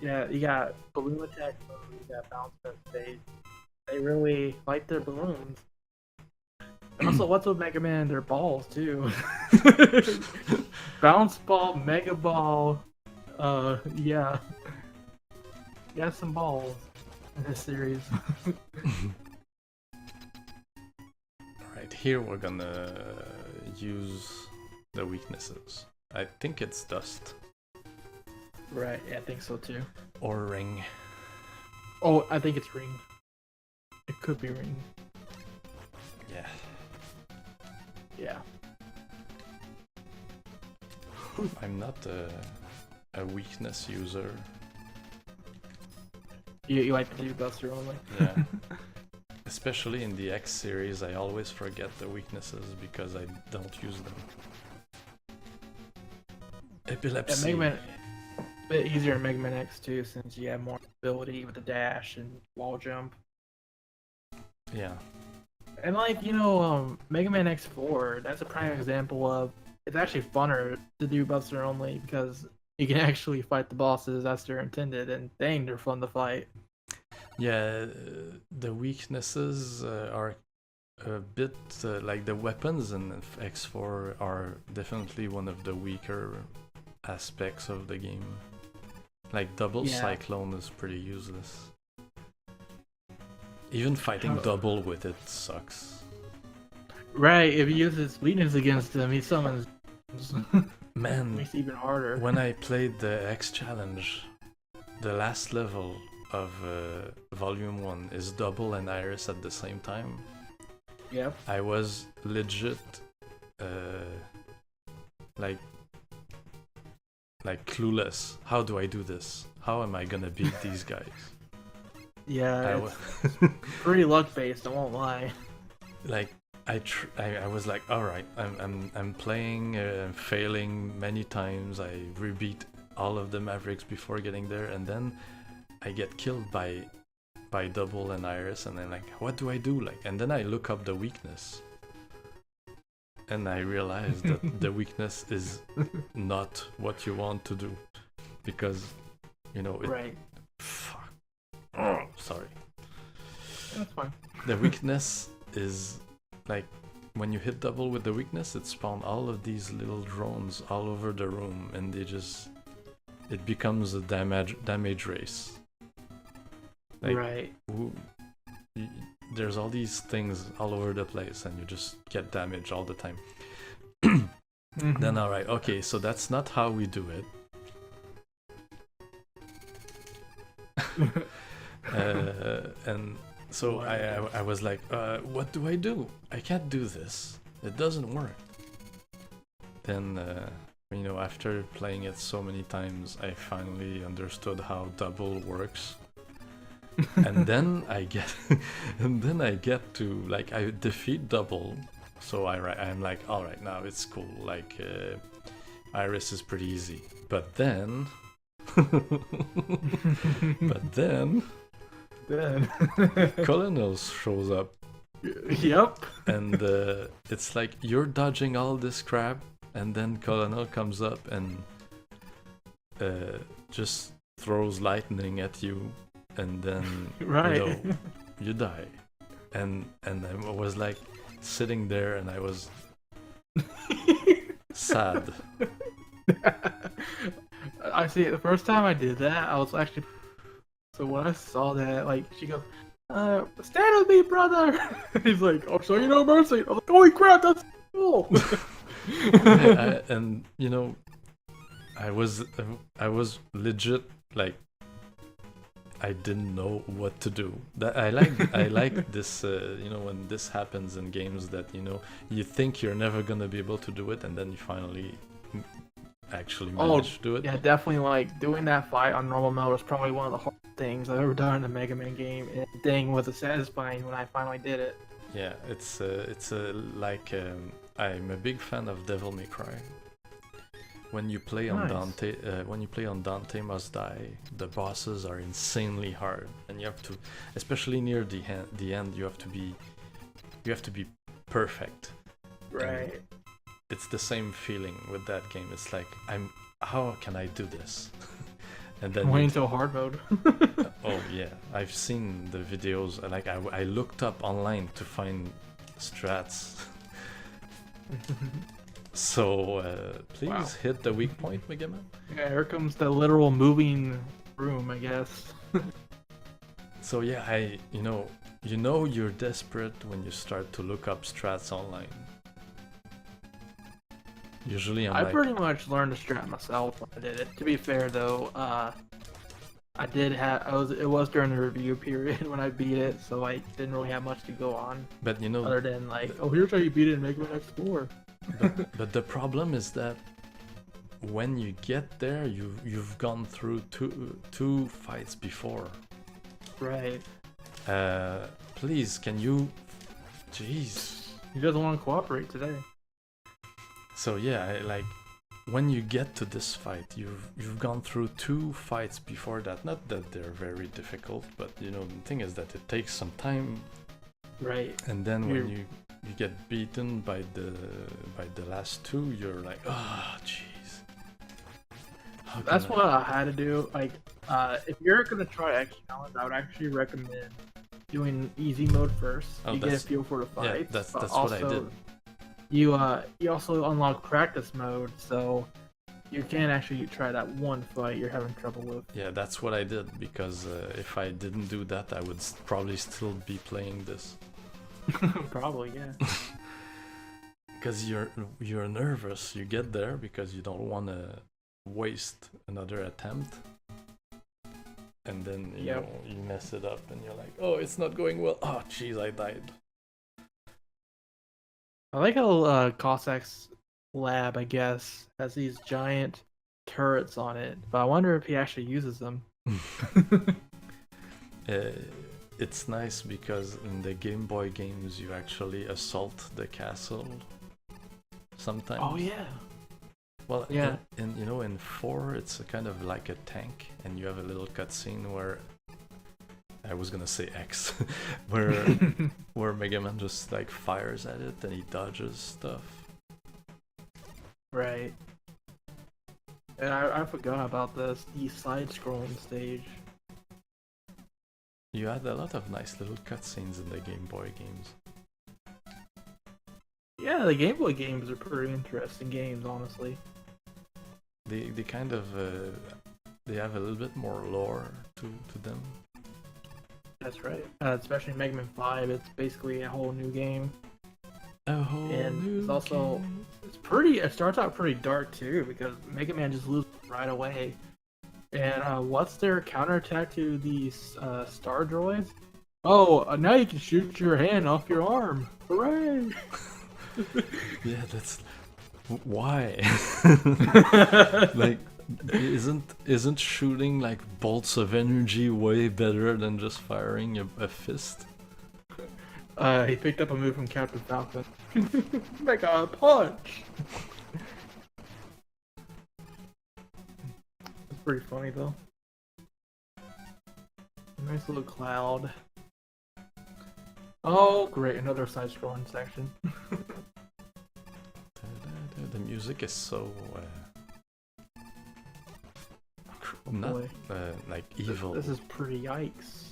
Yeah, you got balloon attack mode, you got Bounce Man stage. They really like their balloons. And also, what's with Mega Man? Their balls too. Bounce Ball, Mega Ball. Yeah. You got some balls in this series. Alright, here we're gonna use the weaknesses. I think it's dust. Right, yeah, I think so too. Or ring. Oh, I think it's ring. It could be ring. Yeah. Yeah. I'm not a weakness user. You like to do Buster only? Yeah. Especially in the X series, I always forget the weaknesses because I don't use them. Epilepsy. Yeah, Mega Man, a bit easier in Mega Man X too, since you have more ability with the dash and wall jump. Yeah. And like, Mega Man X4, that's a prime example of it's actually funner to do Buster only because you can actually fight the bosses as they're intended, and dang, they're fun to fight. Yeah, the weaknesses are a bit like the weapons in X4 are definitely one of the weaker aspects of the game. Like double cyclone is pretty useless. Even fighting double with it sucks. Right, if he uses weakness against him, he summons. Man, makes it even harder. When I played the X challenge, the last level of Volume 1 is double and Iris at the same time. Yep. I was legit like clueless. How do I do this? How am I gonna beat these guys? Yeah, it's pretty luck based, I won't lie. Like I was like, all right, I'm playing, failing many times. I rebeat all of the Mavericks before getting there, and then I get killed by Double and Iris, and I'm like, what do I do? Like, and then I look up the weakness, and I realize that the weakness is not what you want to do, because you know it. Right. Fuck. Oh, sorry. That's fine. The weakness is like when you hit double with the weakness, it spawns all of these little drones all over the room, and it becomes a damage race. Like, right. There's all these things all over the place, and you just get damage all the time. Then alright, okay, so that's not how we do it. And so I was like, what do I do? I can't do this. It doesn't work. Then, after playing it so many times, I finally understood how double works. And then I get to, like, I defeat double. So I'm like, all right, now it's cool. Like, Iris is pretty easy. But then, Colonel shows up. Yep. And it's like you're dodging all this crap, and then Colonel comes up and just throws lightning at you, and then you die. And I was like sitting there, and I was sad. I see. The first time I did that, I was actually. So when I saw that, like, she goes, "Stand with me, brother." He's like, "I'll show you no mercy." I was like, "Holy crap, that's cool." And I was legit like, I didn't know what to do. That I like this. When this happens in games, that you think you're never gonna be able to do it, and then you finally actually manage to do it. Yeah, definitely. Like, doing that fight on normal mode was probably one of the hardest things I've ever done in a Mega Man game, and dang, was it satisfying when I finally did it. Yeah, it's I'm a big fan of Devil May Cry. When you play on Dante Must Die, the bosses are insanely hard, and you have to, especially near the end, you have to be perfect. Right. And it's the same feeling with that game. It's like, how can I do this? And then wait until hard mode. Oh yeah, I've seen the videos. Like I looked up online to find strats. So please hit the weak point, Mega Man. Yeah, here comes the literal moving room, I guess. So yeah, you're desperate when you start to look up strats online. Usually I pretty much learned the strat myself when I did it. To be fair though, it was during the review period when I beat it, so I didn't really have much to go on. But other than like, oh, here's how you beat it in MegaPhilX 4. But the problem is that when you get there, you've gone through two fights before. Right. Please, can you? Jeez. He doesn't want to cooperate today. So yeah, when you get to this fight, you've gone through two fights before that. Not that they're very difficult, but the thing is that it takes some time. Right. And then when you get beaten by the last two, you're like, oh jeez, How can That's I- what I had to do. Like, if you're gonna try X challenge, I would actually recommend doing easy mode first. Oh, You get a that's- feel for the Yeah, fights. that's but what I also, did. you also unlock practice mode, so you can actually try that one fight you're having trouble with. Yeah, that's what I did because if I didn't do that, I would probably still be playing this. Probably, yeah. Because you're nervous. You get there because you don't want to waste another attempt, and then you Yep. know, you mess it up, and you're like, oh, it's not going well. Oh, jeez, I died. I like how Cossack's lab, I guess, has these giant turrets on it, but I wonder if he actually uses them. It's nice because in the Game Boy games you actually assault the castle sometimes. Oh yeah. Well, Yeah. in you know, in 4 it's a kind of like a tank, and you have a little cutscene where I was gonna say X, where Mega Man just like fires at it and he dodges stuff. Right. And I forgot about the side-scrolling stage. You had a lot of nice little cutscenes in the Game Boy games. Yeah, the Game Boy games are pretty interesting games, honestly. They kind of they have a little bit more lore to them. That's right. Especially Mega Man 5, it's basically a whole new game. A whole And new it's also game. it starts out pretty dark too, because Mega Man just loses right away. And what's their counterattack to these star droids? Oh, now you can shoot your hand off your arm. Hooray! Yeah, that's why. Like, isn't shooting like bolts of energy way better than just firing a fist? He picked up a move from Captain Falcon. Mega punch! It's pretty funny though. Nice little cloud. Oh great, another side-scrolling section. The music is so not boy. like evil. This is pretty yikes.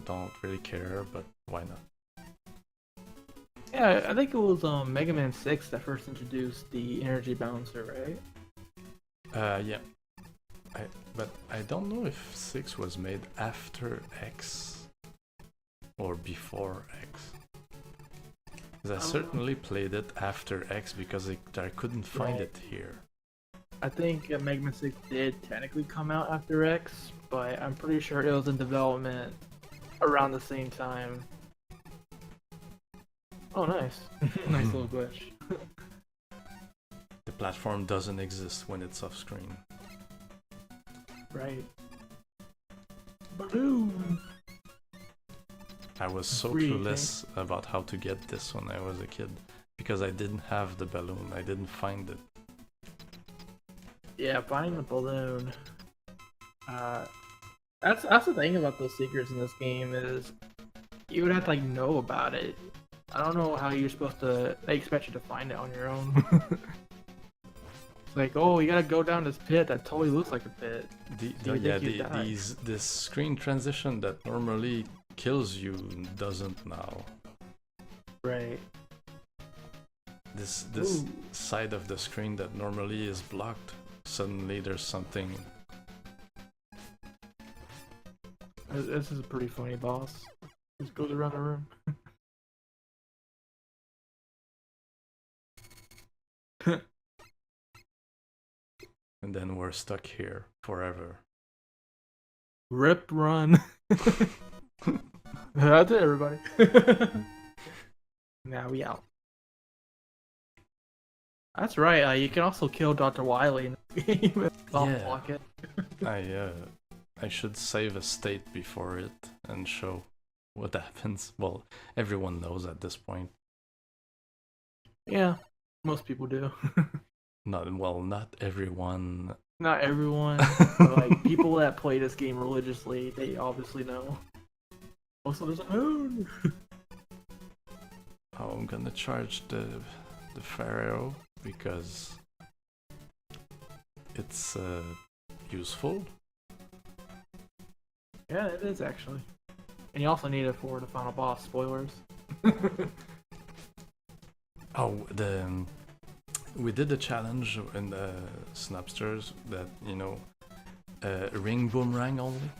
Don't really care, but why not? Yeah, I think it was Mega Man 6 that first introduced the energy balancer, right? Yeah. But I don't know if 6 was made after X or before X. 'Cause I certainly played it after X because I couldn't find it here. I think Mega Man 6 did technically come out after X, but I'm pretty sure it was in development around the same time. Oh, nice. Nice little glitch. The platform doesn't exist when it's off screen. Right. Balloon! I was so Really? clueless about how to get this when I was a kid because I didn't have the balloon. I didn't find it. Yeah, finding the balloon. That's the thing about those secrets in this game is you would have to like know about it. I don't know how you're supposed to. They expect you to find it on your own. It's like, oh, you gotta go down this pit that totally looks like a pit. This screen transition that normally kills you doesn't now. Right. This Ooh. side of the screen that normally is blocked, suddenly there's something. This is a pretty funny boss. Just goes around the room. And then we're stuck here forever. Rip run. That's it, everybody. Now we out. That's right. You can also kill Dr. Wily in the game. Block it. I should save a state before it and show what happens. Well, everyone knows at this point. Yeah, most people do. Not everyone. Not everyone, but like people that play this game religiously, they obviously know. Also, there's a moon. Oh, I'm gonna charge the Pharaoh because it's useful. Yeah, it is actually. And you also need it for the final boss. Spoilers. Oh, we did the challenge in the Snupsters that, you know, ring boomerang only.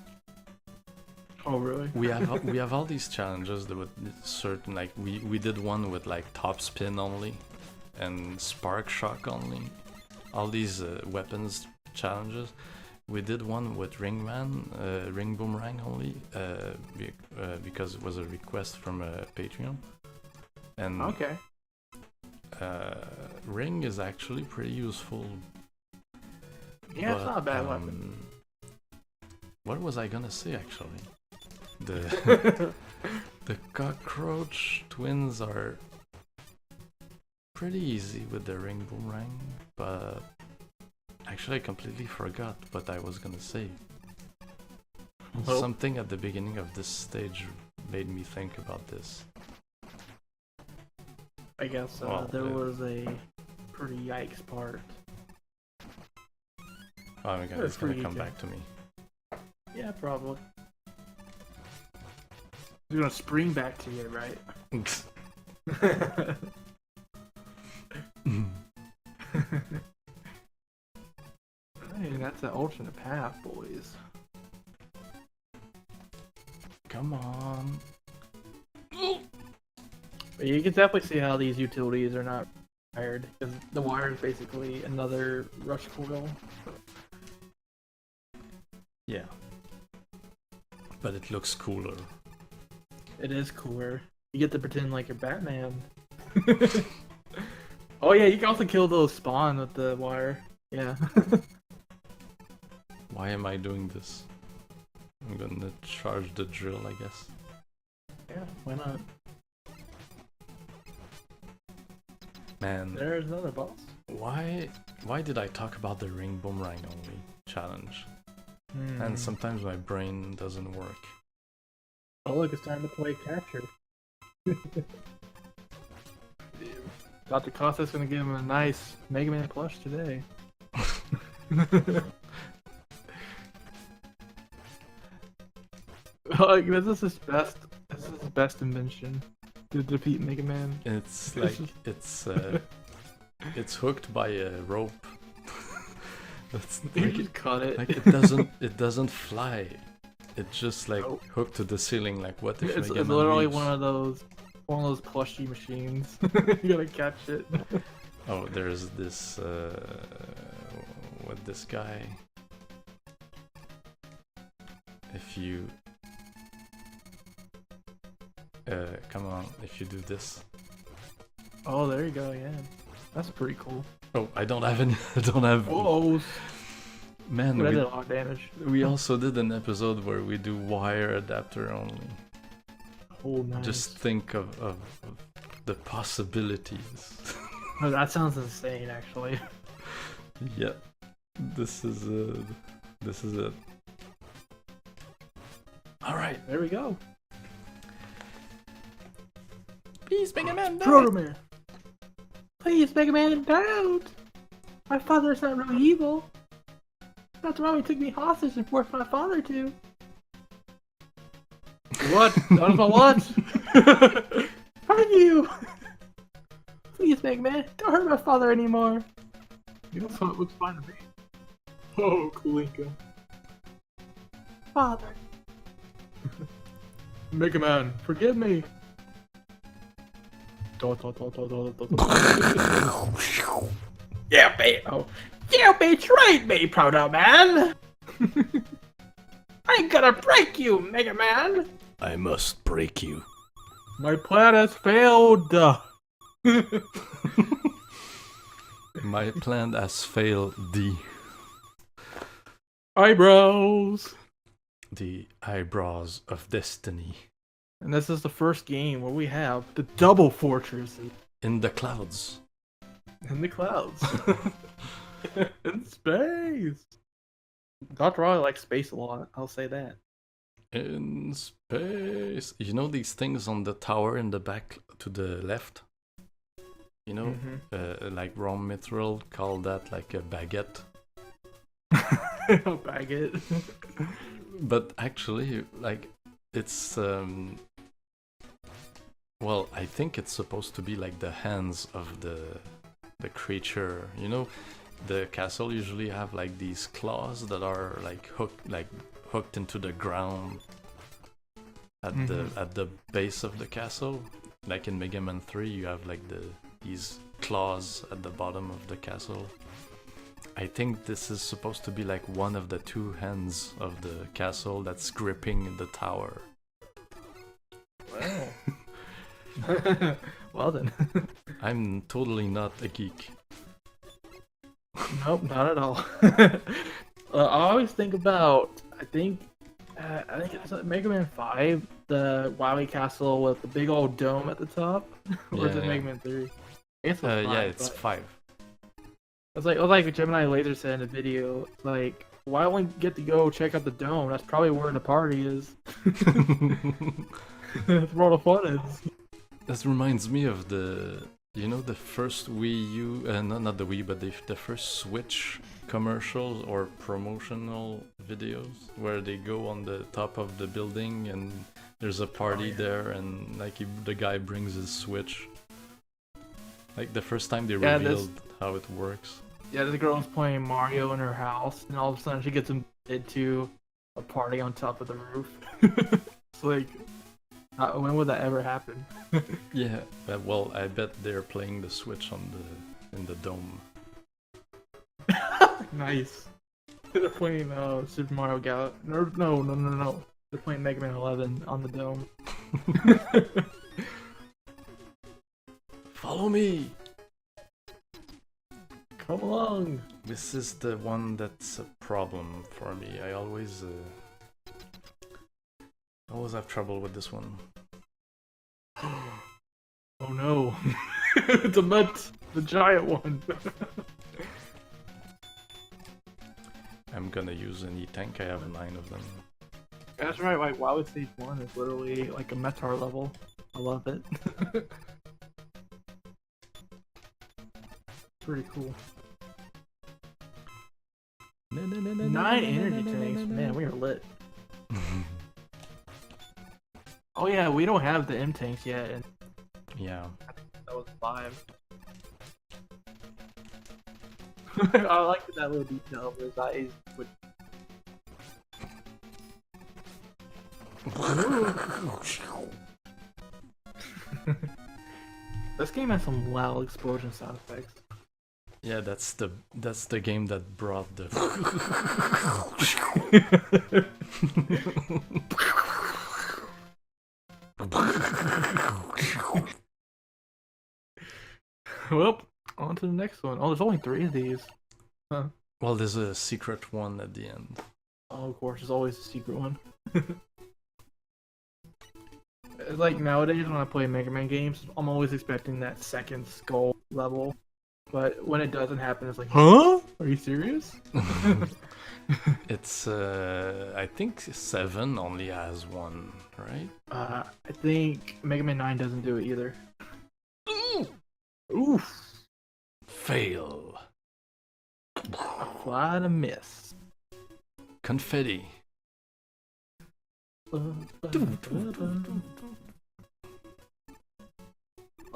Oh really? We have all these challenges that with certain, like we did one with like top spin only and spark shock only. All these weapons challenges. We did one with ring boomerang only, because it was a request from a Patreon. And Okay. ring is actually pretty useful. Yeah, it's not a bad weapon. What was I gonna say actually? The the cockroach twins are pretty easy with the ring boomerang, but actually I completely forgot what I was gonna say. Well, Something at the beginning of this stage made me think about this. I guess Well, there was a pretty yikes part. Oh my god, That's it's gonna pretty come easy. back to me. Yeah, probably. It's gonna spring back to you, right? Hey, that's an alternate path, boys. Come on. But you can definitely see how these utilities are not wired, because the wire is basically another rush coil. Yeah. But it looks cooler. It is cooler. You get to pretend like you're Batman. Oh yeah, you can also kill those spawn with the wire. Yeah. Why am I doing this? I'm gonna charge the drill, I guess. Yeah, why not? Man, There's another boss. why did I talk about the ring boomerang only challenge? And sometimes my brain doesn't work. Oh look, it's time to play catcher. Dr. Cossack's gonna give him a nice Mega Man plush today. Like, this is his best invention to defeat Mega Man. It's like it's hooked by a rope. That's You like, just cut it. like it doesn't fly. It's just like Oh. hooked to the ceiling. Like what if It's Mega Man literally leaves? one of those plushy machines. You gotta catch it. Oh, there's this with this guy. If you come on, if you do this. Oh, there you go. Yeah, that's pretty cool. Oh, I don't have any. I don't have. Oh, Man, that did a lot of damage. we also did an episode where we do wire adapter only. Oh, nice. Just think of the possibilities. Oh, that sounds insane, actually. Yeah, this is it. All right, There we go. please, Mega Man, Pharaoh Man. Please, Mega Man, don't! My father's not really evil. Dr. Mommy took me hostage and forced my father to. What? That was my what? Hurt you! Please, Mega Man, don't hurt my father anymore. You know, so it looks fine to me. Oh, Kulinka. Father. Mega Man, forgive me. Yeah, you betrayed me, Proto Man. I'm gonna break you, Mega Man. I must break you. My plan has failed. My plan has failed. Eyebrows. The eyebrows of destiny. And this is the first game where we have the double fortress In the clouds. in the clouds. In space. Dr. Raleigh likes space a lot, I'll say that. In space. You know these things on the tower in the back to the left? You know, like Rome Mithril called that like a baguette. Baguette. But actually, like, it's well, I think it's supposed to be like the hands of the creature. You know, the castle usually have like these claws that are like hooked into the ground at the base of the castle. Like in Mega Man 3, you have like these claws at the bottom of the castle. I think this is supposed to be like one of the two hands of the castle that's gripping the tower. Wow. Well then. I'm totally not a geek. Nope, not at all. I always think about, I think it's Mega Man 5, the Wily Castle with the big old dome at the top. Or is it Mega Man 3? I guess it's 5, yeah, it's 5. It was like Gemini Laser said in the video, it's like, why don't we get to go check out the dome? That's probably where the party is. That's where all the fun is. This reminds me of the first Wii U, not the Wii, but the first Switch commercials or promotional videos where they go on the top of the building and there's a party there, and like the guy brings his Switch. Like the first time they revealed how it works. Yeah, the girl's playing Mario in her house, and all of a sudden she gets invited to a party on top of the roof. It's like, when would that ever happen? Yeah, well, I bet they're playing the Switch in the dome. Nice. They're playing Super Mario Galaxy. No. They're playing Mega Man 11 on the dome. Follow me! Come along! This is the one that's a problem for me. I always have trouble with this one. Oh no. It's a Mutt! The giant one! I'm gonna use an E-Tank. I have 9 of them. That's right, like Wily Stage 1 is literally like a Metar level. I love it. Pretty cool. 9 energy tanks, man, we are lit. Oh yeah, we don't have the M tanks yet, and Yeah. I think that was 5. I like that little detail of his eyes. This game has some loud explosion sound effects. Yeah, that's the game that brought the Well, on to the next one. Oh, there's only 3 of these. Huh. Well, there's a secret one at the end. Oh, of course, there's always a secret one. Like nowadays when I play Mega Man games, I'm always expecting that second skull level. But when it doesn't happen, it's like, huh? Are you serious? It's I think 7 only has one, right? I think Mega Man 9 doesn't do it either. Oof. Fail. A fly to miss. Confetti. Oh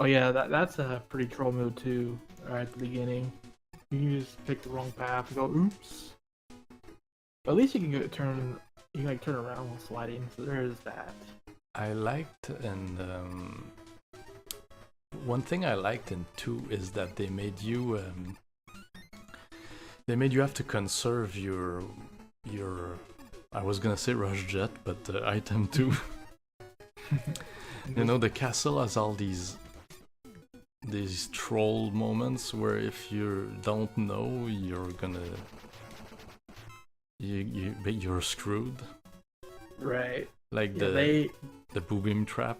yeah, that's a pretty troll move too. Right at the beginning, you just pick the wrong path and go, oops. But at least you can turn around while sliding. So there is that. I liked one thing I liked in 2 is that they made you have to conserve your I was gonna say rush jet, but item 2. You know, the castle has all these troll moments where if you don't know, you're gonna you're screwed. Right. Like Yeah, the boom trap.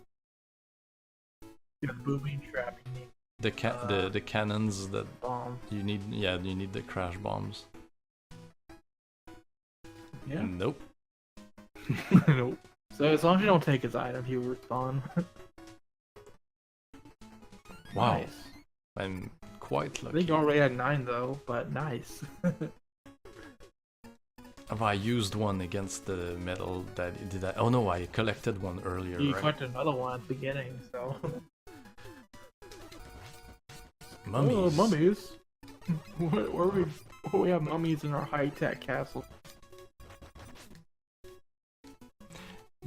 The booming trap. You need The cannons that bomb. you need. Yeah, you need the crash bombs. Yeah. Nope. Nope. So as long as you don't take his item, he will respawn. Wow. Nice. I'm quite I lucky. think you already had 9 though, but nice. Have I used one against the metal that did I? Oh no, I collected one earlier, You right? collected another one at the beginning, so. Mummies. Oh, mummies. Where we have mummies in our high-tech castle.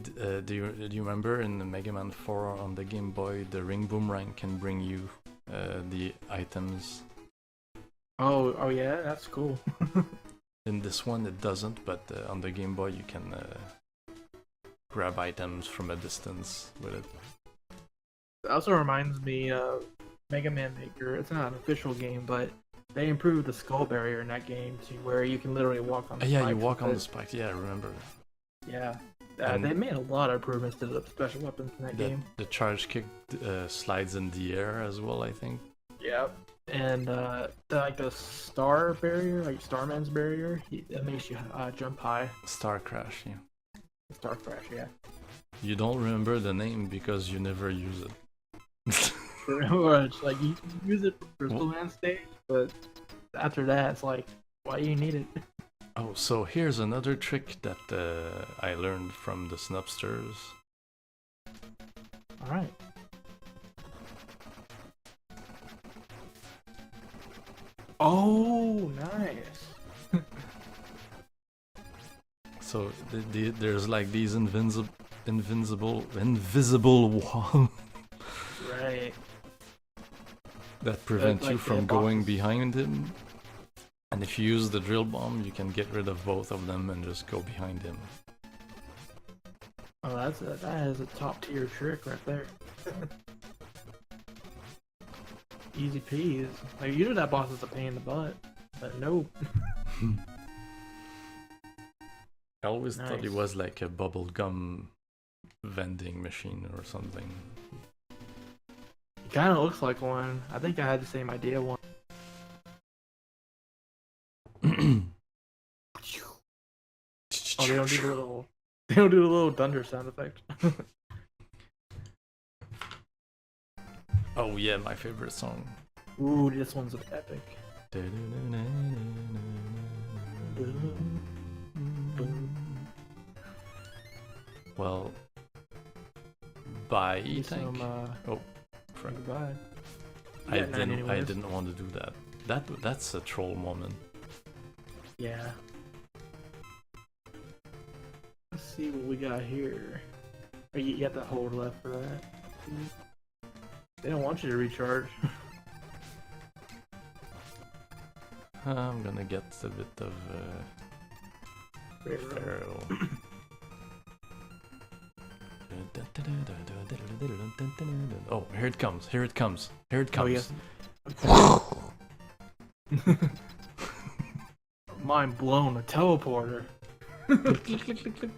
Do you remember in the Mega Man 4 on the Game Boy, the ring boomerang can bring you the items? Oh yeah, that's cool. In this one it doesn't, but on the Game Boy you can grab items from a distance with it. It also reminds me of Mega Man Maker. It's not an official game, but they improved the skull barrier in that game to where you can literally walk on the Yeah, spikes you walk with on it. the spikes. Yeah, I remember. Yeah. And They made a lot of improvements to the special weapons in that game. The charge kick slides in the air as well, I think. Yep. And the star barrier, like Starman's barrier, that makes you jump high. Star Crash, yeah. Star Crash, yeah. You don't remember the name because you never use it. Pretty much. Like, you use it for Crystal Man stage, but after that, it's like, why do you need it? Oh, so here's another trick that I learned from the Snupsters. Alright. Oh, nice. So there's like these invisible wall Right. that prevent Like you the from going boxes. behind him. And if you use the drill bomb, you can get rid of both of them and just go behind him. Oh, that is a top tier trick right there. Easy peas. Like, usually that boss is a pain in the butt, but nope. I always thought it Nice. was like a bubble gum vending machine or something. It kind of looks like one. I think I had the same idea one. Oh, they don't do the little. They don't do the little thunder sound effect. Oh yeah, my favorite song. Ooh, this one's epic. Well, bye, Get thank. some, Oh, friend. goodbye. I Yeah, nine didn't. I anyways. didn't want to do that. That's a troll moment. Yeah. Let's see what we got here. Oh, you got the hold left for that. They don't want you to recharge. I'm gonna get a bit of Pharaoh. Oh, here it comes! Here it comes! Here it comes! Oh, yes. Mind blown, a teleporter. Click, click, click, click, click.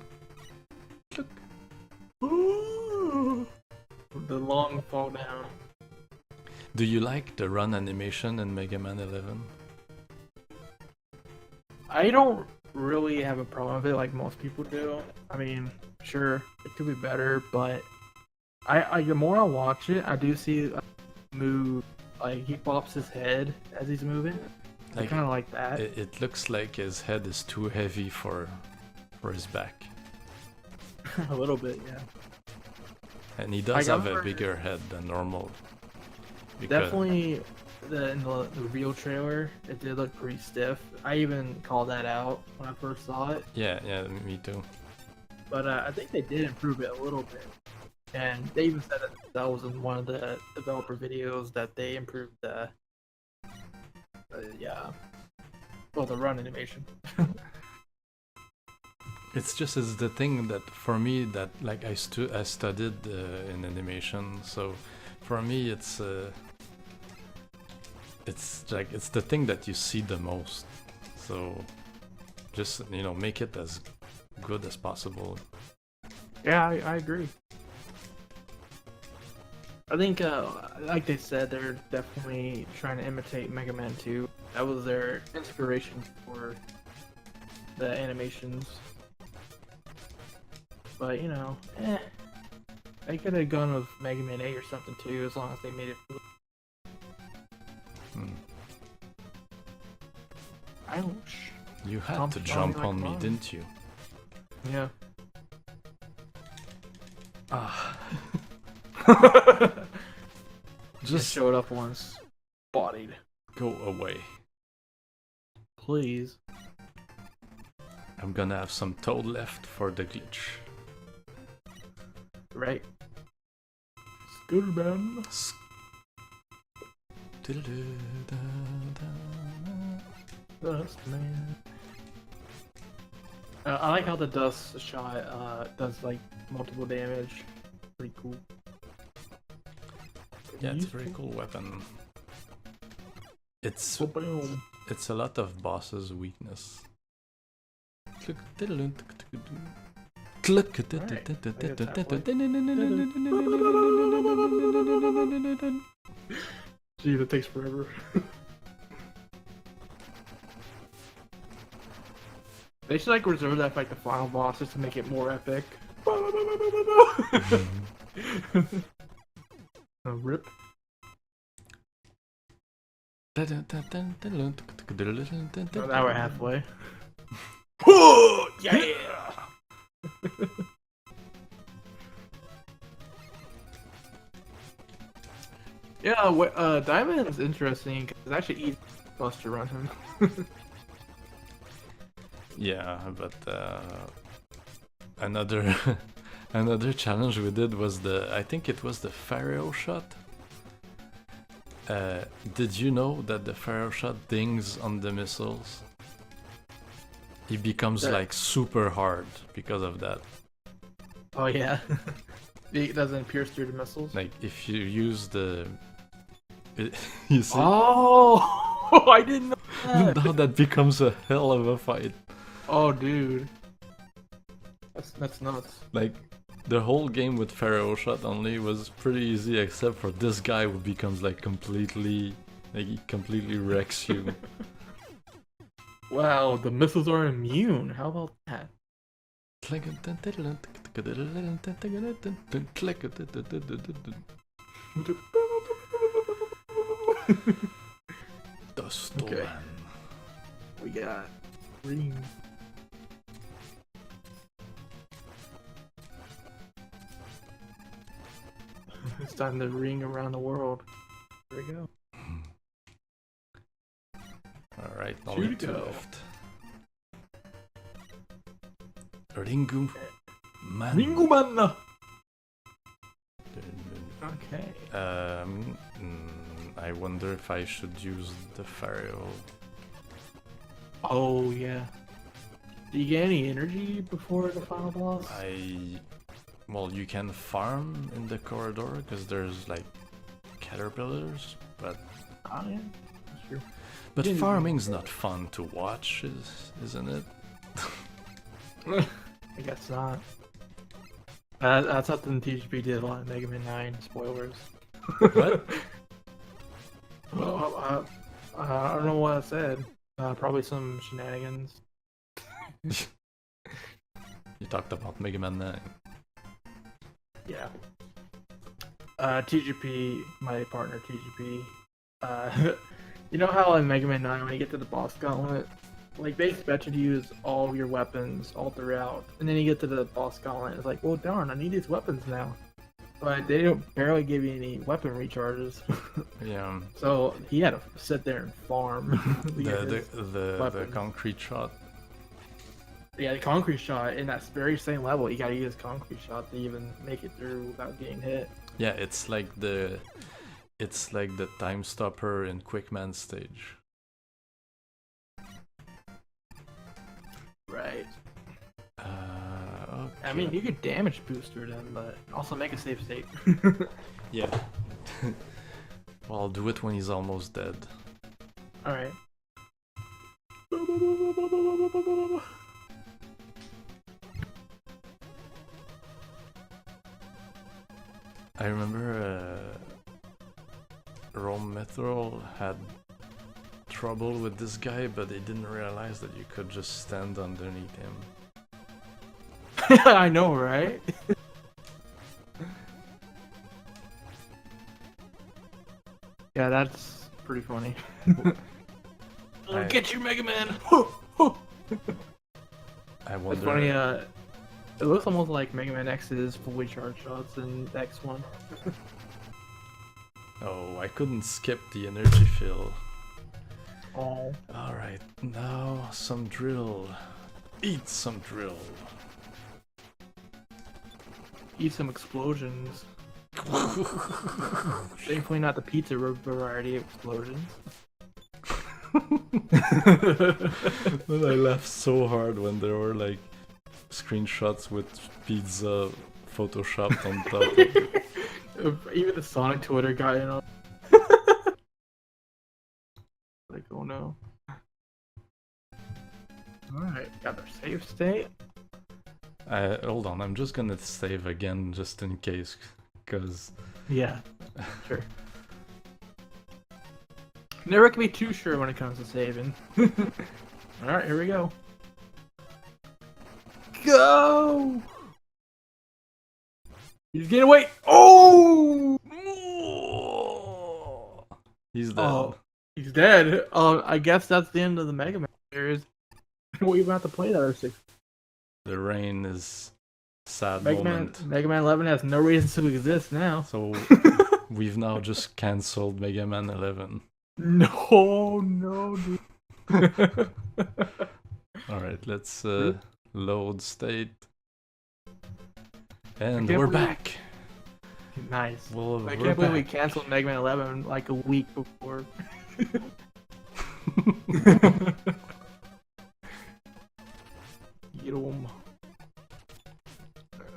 Click. Ooh. The long fall down. Do you like the run animation in Mega Man 11? I don't really have a problem with it like most people do. I mean, sure, it could be better, but I the more I watch it, I do see move like he bops his head as he's moving. Like, Kind of like that. it looks like his head is too heavy for his back, A little bit, yeah. and he does I have a remember- bigger head than normal. Definitely, in the real trailer, it did look pretty stiff. I even called that out when I first saw it. Yeah, me too. But I think they did improve it a little bit. And they even said that was in one of the developer videos that they improved the the run animation. It's just is the thing that for me that like I studied in animation, so for me it's like it's the thing that you see the most. So just make it as good as possible. Yeah, I agree. I think, like they said, they're definitely trying to imitate Mega Man 2. That was their inspiration for the animations. But, they could have gone with Mega Man 8 or something too, as long as they made it. Ouch. You had Jump to on jump me like on me, mine. didn't you? Yeah. Ah. Just showed up once. Bodied. Go away. Please. I'm gonna have some toad left for the glitch. Right. Scooter man. Dust man. I like how the dust shot does like multiple damage. Pretty cool. Yeah, it's a very cool weapon. It's a lot of boss's weakness. Gee, that takes forever. They should like reserve that for like the final boss just to make it more epic. Rip. Oh, now we're halfway. Yeah. Yeah, Diamond's interesting because it's actually easy for us to run him. Yeah, but another another challenge we did was I think it was the Pharaoh shot. Did you know that the Pharaoh shot dings on the missiles? He becomes like super hard because of that. Oh yeah. It doesn't pierce through the missiles. Like if you use you see? Oh, I didn't know that. Now that becomes a hell of a fight. Oh, dude, that's nuts. Like the whole game with Pharaoh shot only was pretty easy, except for this guy who becomes like completely, like he completely wrecks you. Wow, the missiles are immune. How about that? Dust Okay. man. We got green. It's time to ring around the world. Here we go. Alright, only two go. left. Ringu man. Ringu man. Okay. I wonder if I should use the Pharaoh. Oh yeah. Do you get any energy before the final boss? Well, you can farm in the corridor because there's like caterpillars, but Oh yeah, sure. but Didn't- farming's not fun to watch, isn't it? I guess not. That's something TGP did a lot in Mega Man 9. Spoilers. What? Well, I don't know what I said. Probably some shenanigans. You talked about Mega Man 9. Yeah. TGP, my partner TGP. You know how in Mega Man 9 when you get to the boss gauntlet, like they expect you to use all of your weapons all throughout, and then you get to the boss gauntlet, it's like, well darn, I need these weapons now. But they don't barely give you any weapon recharges. Yeah. So he had to sit there and farm. The concrete shot. Yeah, the concrete shot in that very same level, you gotta use concrete shot to even make it through without getting hit. Yeah, it's like the time stopper in Quickman stage. Right. Okay. I mean, you could damage booster them, but also make a safe state. Yeah. Well, I'll do it when he's almost dead. Alright. I remember Rome Metro had trouble with this guy, but they didn't realize that you could just stand underneath him. I know, right? Yeah, that's pretty funny. I'll get you, Mega Man! I wonder. It's funny, it looks almost like Mega Man X's fully charged shots in X1. Oh, I couldn't skip the energy fill. Oh. Alright, now some drill. Eat some drill. Eat some explosions. Thankfully not the pizza variety of explosions. But I laughed so hard when there were like screenshots with pizza photoshopped on top of it. Even the Sonic Twitter got in on. Like, oh no. Alright, got our save state. Hold on, I'm just gonna save again just in case, cause Yeah, sure. Never can be too sure when it comes to saving. Alright, here we go. Go! He's getting away! Oh! he's dead. Oh, he's dead. I guess that's the end of the Mega Man series. We even have to play the other 6. The rain is sad Mega moment. Man 11 has no reason to exist now. So we've now just cancelled Mega Man 11. No, dude. Alright, let's load state. And can't we're believe- back. Nice. Well, I we're can't believe we back. canceled Mega Man 11 like a week before. Get 'em.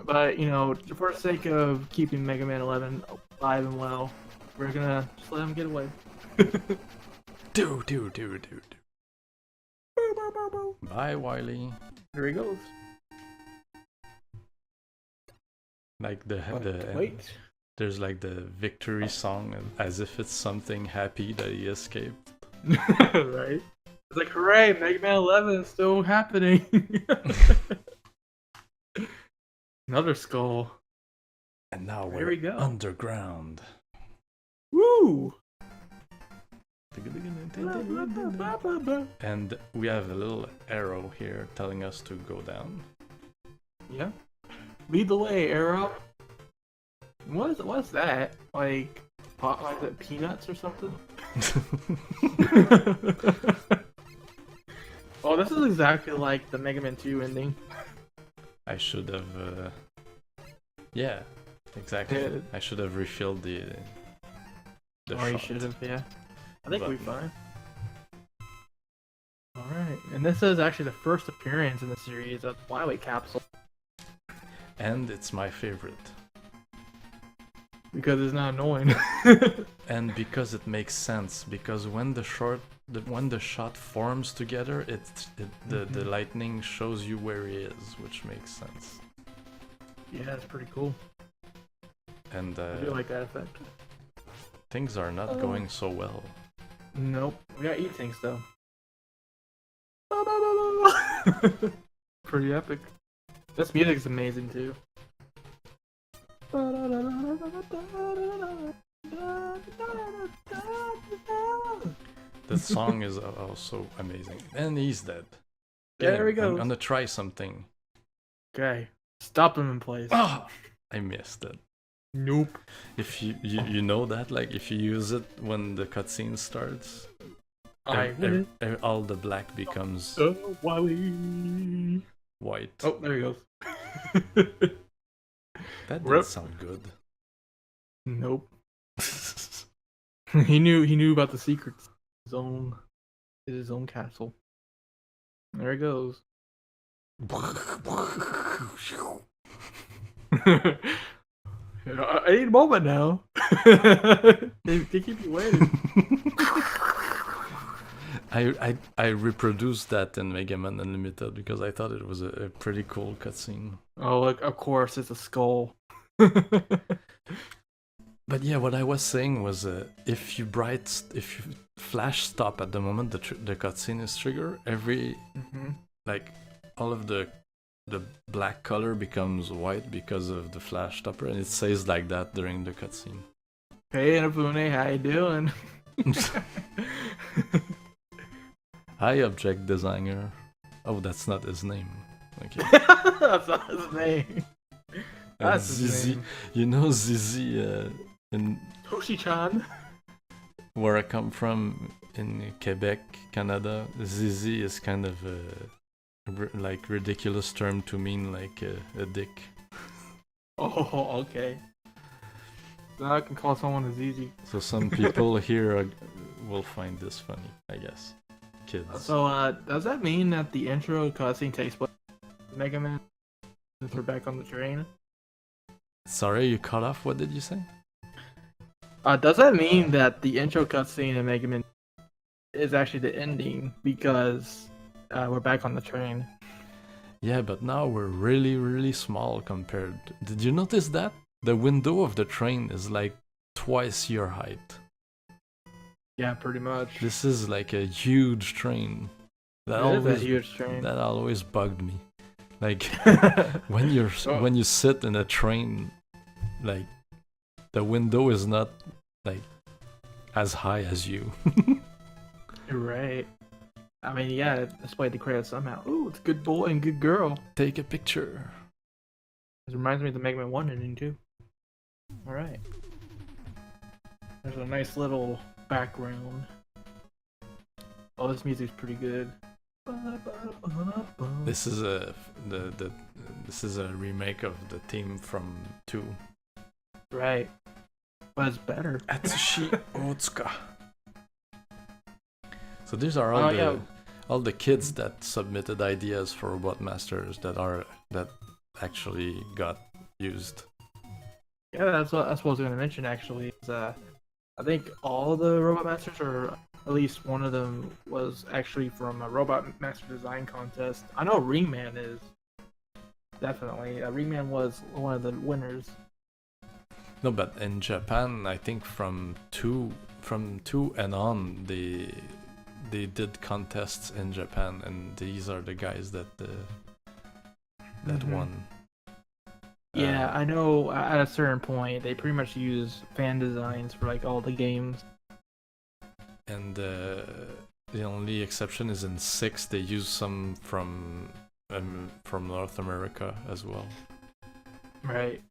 But, you know, for the sake of keeping Mega Man 11 alive and well, we're gonna just let him get away. Do. Bye, Wily. Here he goes. Like Wait. there's like the victory song as if it's something happy that he escaped. Right? It's like, hooray, Mega Man 11 is still happening. Another skull. And now There we're we go. underground. Woo! And we have a little arrow here telling us to go down. Yeah. Lead the way, Arrow. What's that? Like is it peanuts or something? Oh, this is exactly like the Mega Man 2 ending. I should have yeah, exactly. Yeah. I should have refilled the Or you shot. should have, yeah. I think we'll be But- fine. Alright, and this is actually the first appearance in the series of the Wily capsule. And it's my favorite. Because it's not annoying. And because it makes sense, because when the shot forms together, the lightning shows you where he is, which makes sense. Yeah, it's pretty cool. And I do like that effect. things are not Oh. going so well. Nope. We gotta eat things though. Pretty epic. This music's amazing too. The song is also amazing. And he's dead. Yeah, there we go. I'm gonna try something. Okay. Stop him in place. Ah! I missed it. Nope. If you know that, like if you use it when the cutscene starts, I win. all the black becomes Wily. white. Oh, there he goes. That Rip. didn't sound good. Nope. He knew about the secrets. His own castle. There he goes. I need a moment now. they keep you waiting. I reproduced that in Mega Man Unlimited because I thought it was a pretty cool cutscene. Oh, look, of course, it's a skull. But yeah, what I was saying was, if you flash stop at the moment the cutscene is triggered, like all of the black color becomes white because of the flash stopper, and it says like that during the cutscene. Hey, Inafune, how you doing? Hi, object designer. Oh, that's not his name. Okay. That's not his name. And That's his Zizi, name. you know Zizi in Toshi-chan. where I come from in Quebec, Canada. Zizi is kind of a like ridiculous term to mean like a dick. Oh, okay. Now I can call someone as easy. So some people here will find this funny, I guess. Kids. So, does that mean that the intro cutscene takes place with Mega Man since we're back on the train? Sorry, you cut off. What did you say? Does that mean that the intro cutscene in Mega Man is actually the ending because we're back on the train? Yeah, but now we're really, really small compared. Did you notice that? The window of the train is like twice your height. Yeah, pretty much. This is like a huge train. That It is a huge train. That always bugged me. Like when you sit in a train, like the window is not like as high as you. You're right. I mean, yeah, display the credits somehow. Ooh, it's good boy and good girl. Take a picture. This reminds me of the Mega Man 1 ending too. Alright. There's a nice little background. Oh, this music's pretty good. This is this is a remake of the theme from 2. Right. But it's better. Atsushi Otsuka. So these are all the kids that submitted ideas for Robot Masters that actually got used. Yeah, that's what I was going to mention actually. Is, I think all the Robot Masters, or at least one of them, was actually from a Robot Master Design contest. I know Ringman is. Definitely. Ringman was one of the winners. No, but in Japan, I think from two and on, they did contests in Japan, and these are the guys that won. Yeah, I know at a certain point they pretty much use fan designs for like all the games. And the only exception is in 6, they use some from North America as well. Right.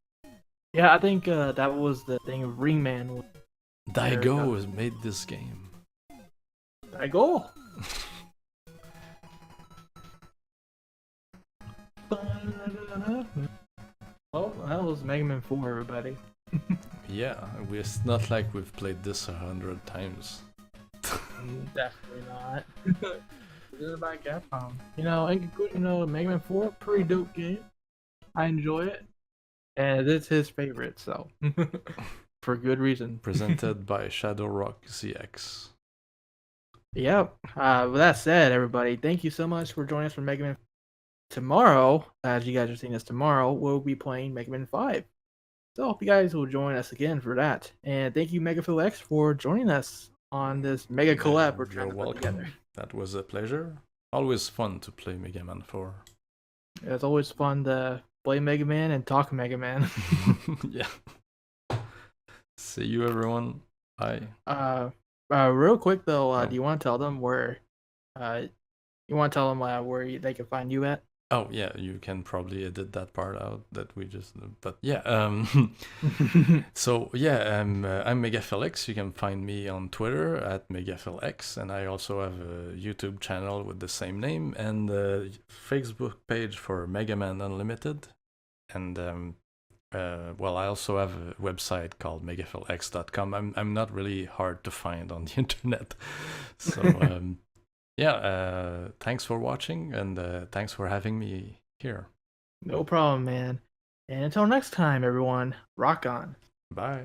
Yeah, I think that was the thing of Ringman. Daigo has made this game. Daigo! Oh, that was Mega Man 4, everybody. Yeah, it's not like we've played this 100 times. Definitely not. This is about Capcom. Mega Man 4, pretty dope game. I enjoy it. And it's his favorite, so. For good reason. Presented by ShadowRockZX. Yep. With that said, everybody, thank you so much for joining us for Mega Man. Tomorrow, as you guys are seeing this tomorrow, we'll be playing Mega Man 5. So I hope you guys will join us again for that. And thank you, MegaPhilX, for joining us on this mega collab we're trying to put together. That was a pleasure. Always fun to play Mega Man 4. It's always fun to play Mega Man and talk Mega Man. Yeah. See you, everyone. Bye. Real quick though, Oh. do you want to tell them where? You want to tell them where they can find you at? Oh yeah, you can probably edit that part out that we just. But yeah, so yeah, I'm MegaPhilX. You can find me on Twitter at MegaPhilX, and I also have a YouTube channel with the same name and a Facebook page for Mega Man Unlimited, and well, I also have a website called MegaPhilX.com. I'm not really hard to find on the internet, so. Yeah, thanks for watching, and thanks for having me here. No problem, man. And until next time, everyone, rock on. Bye.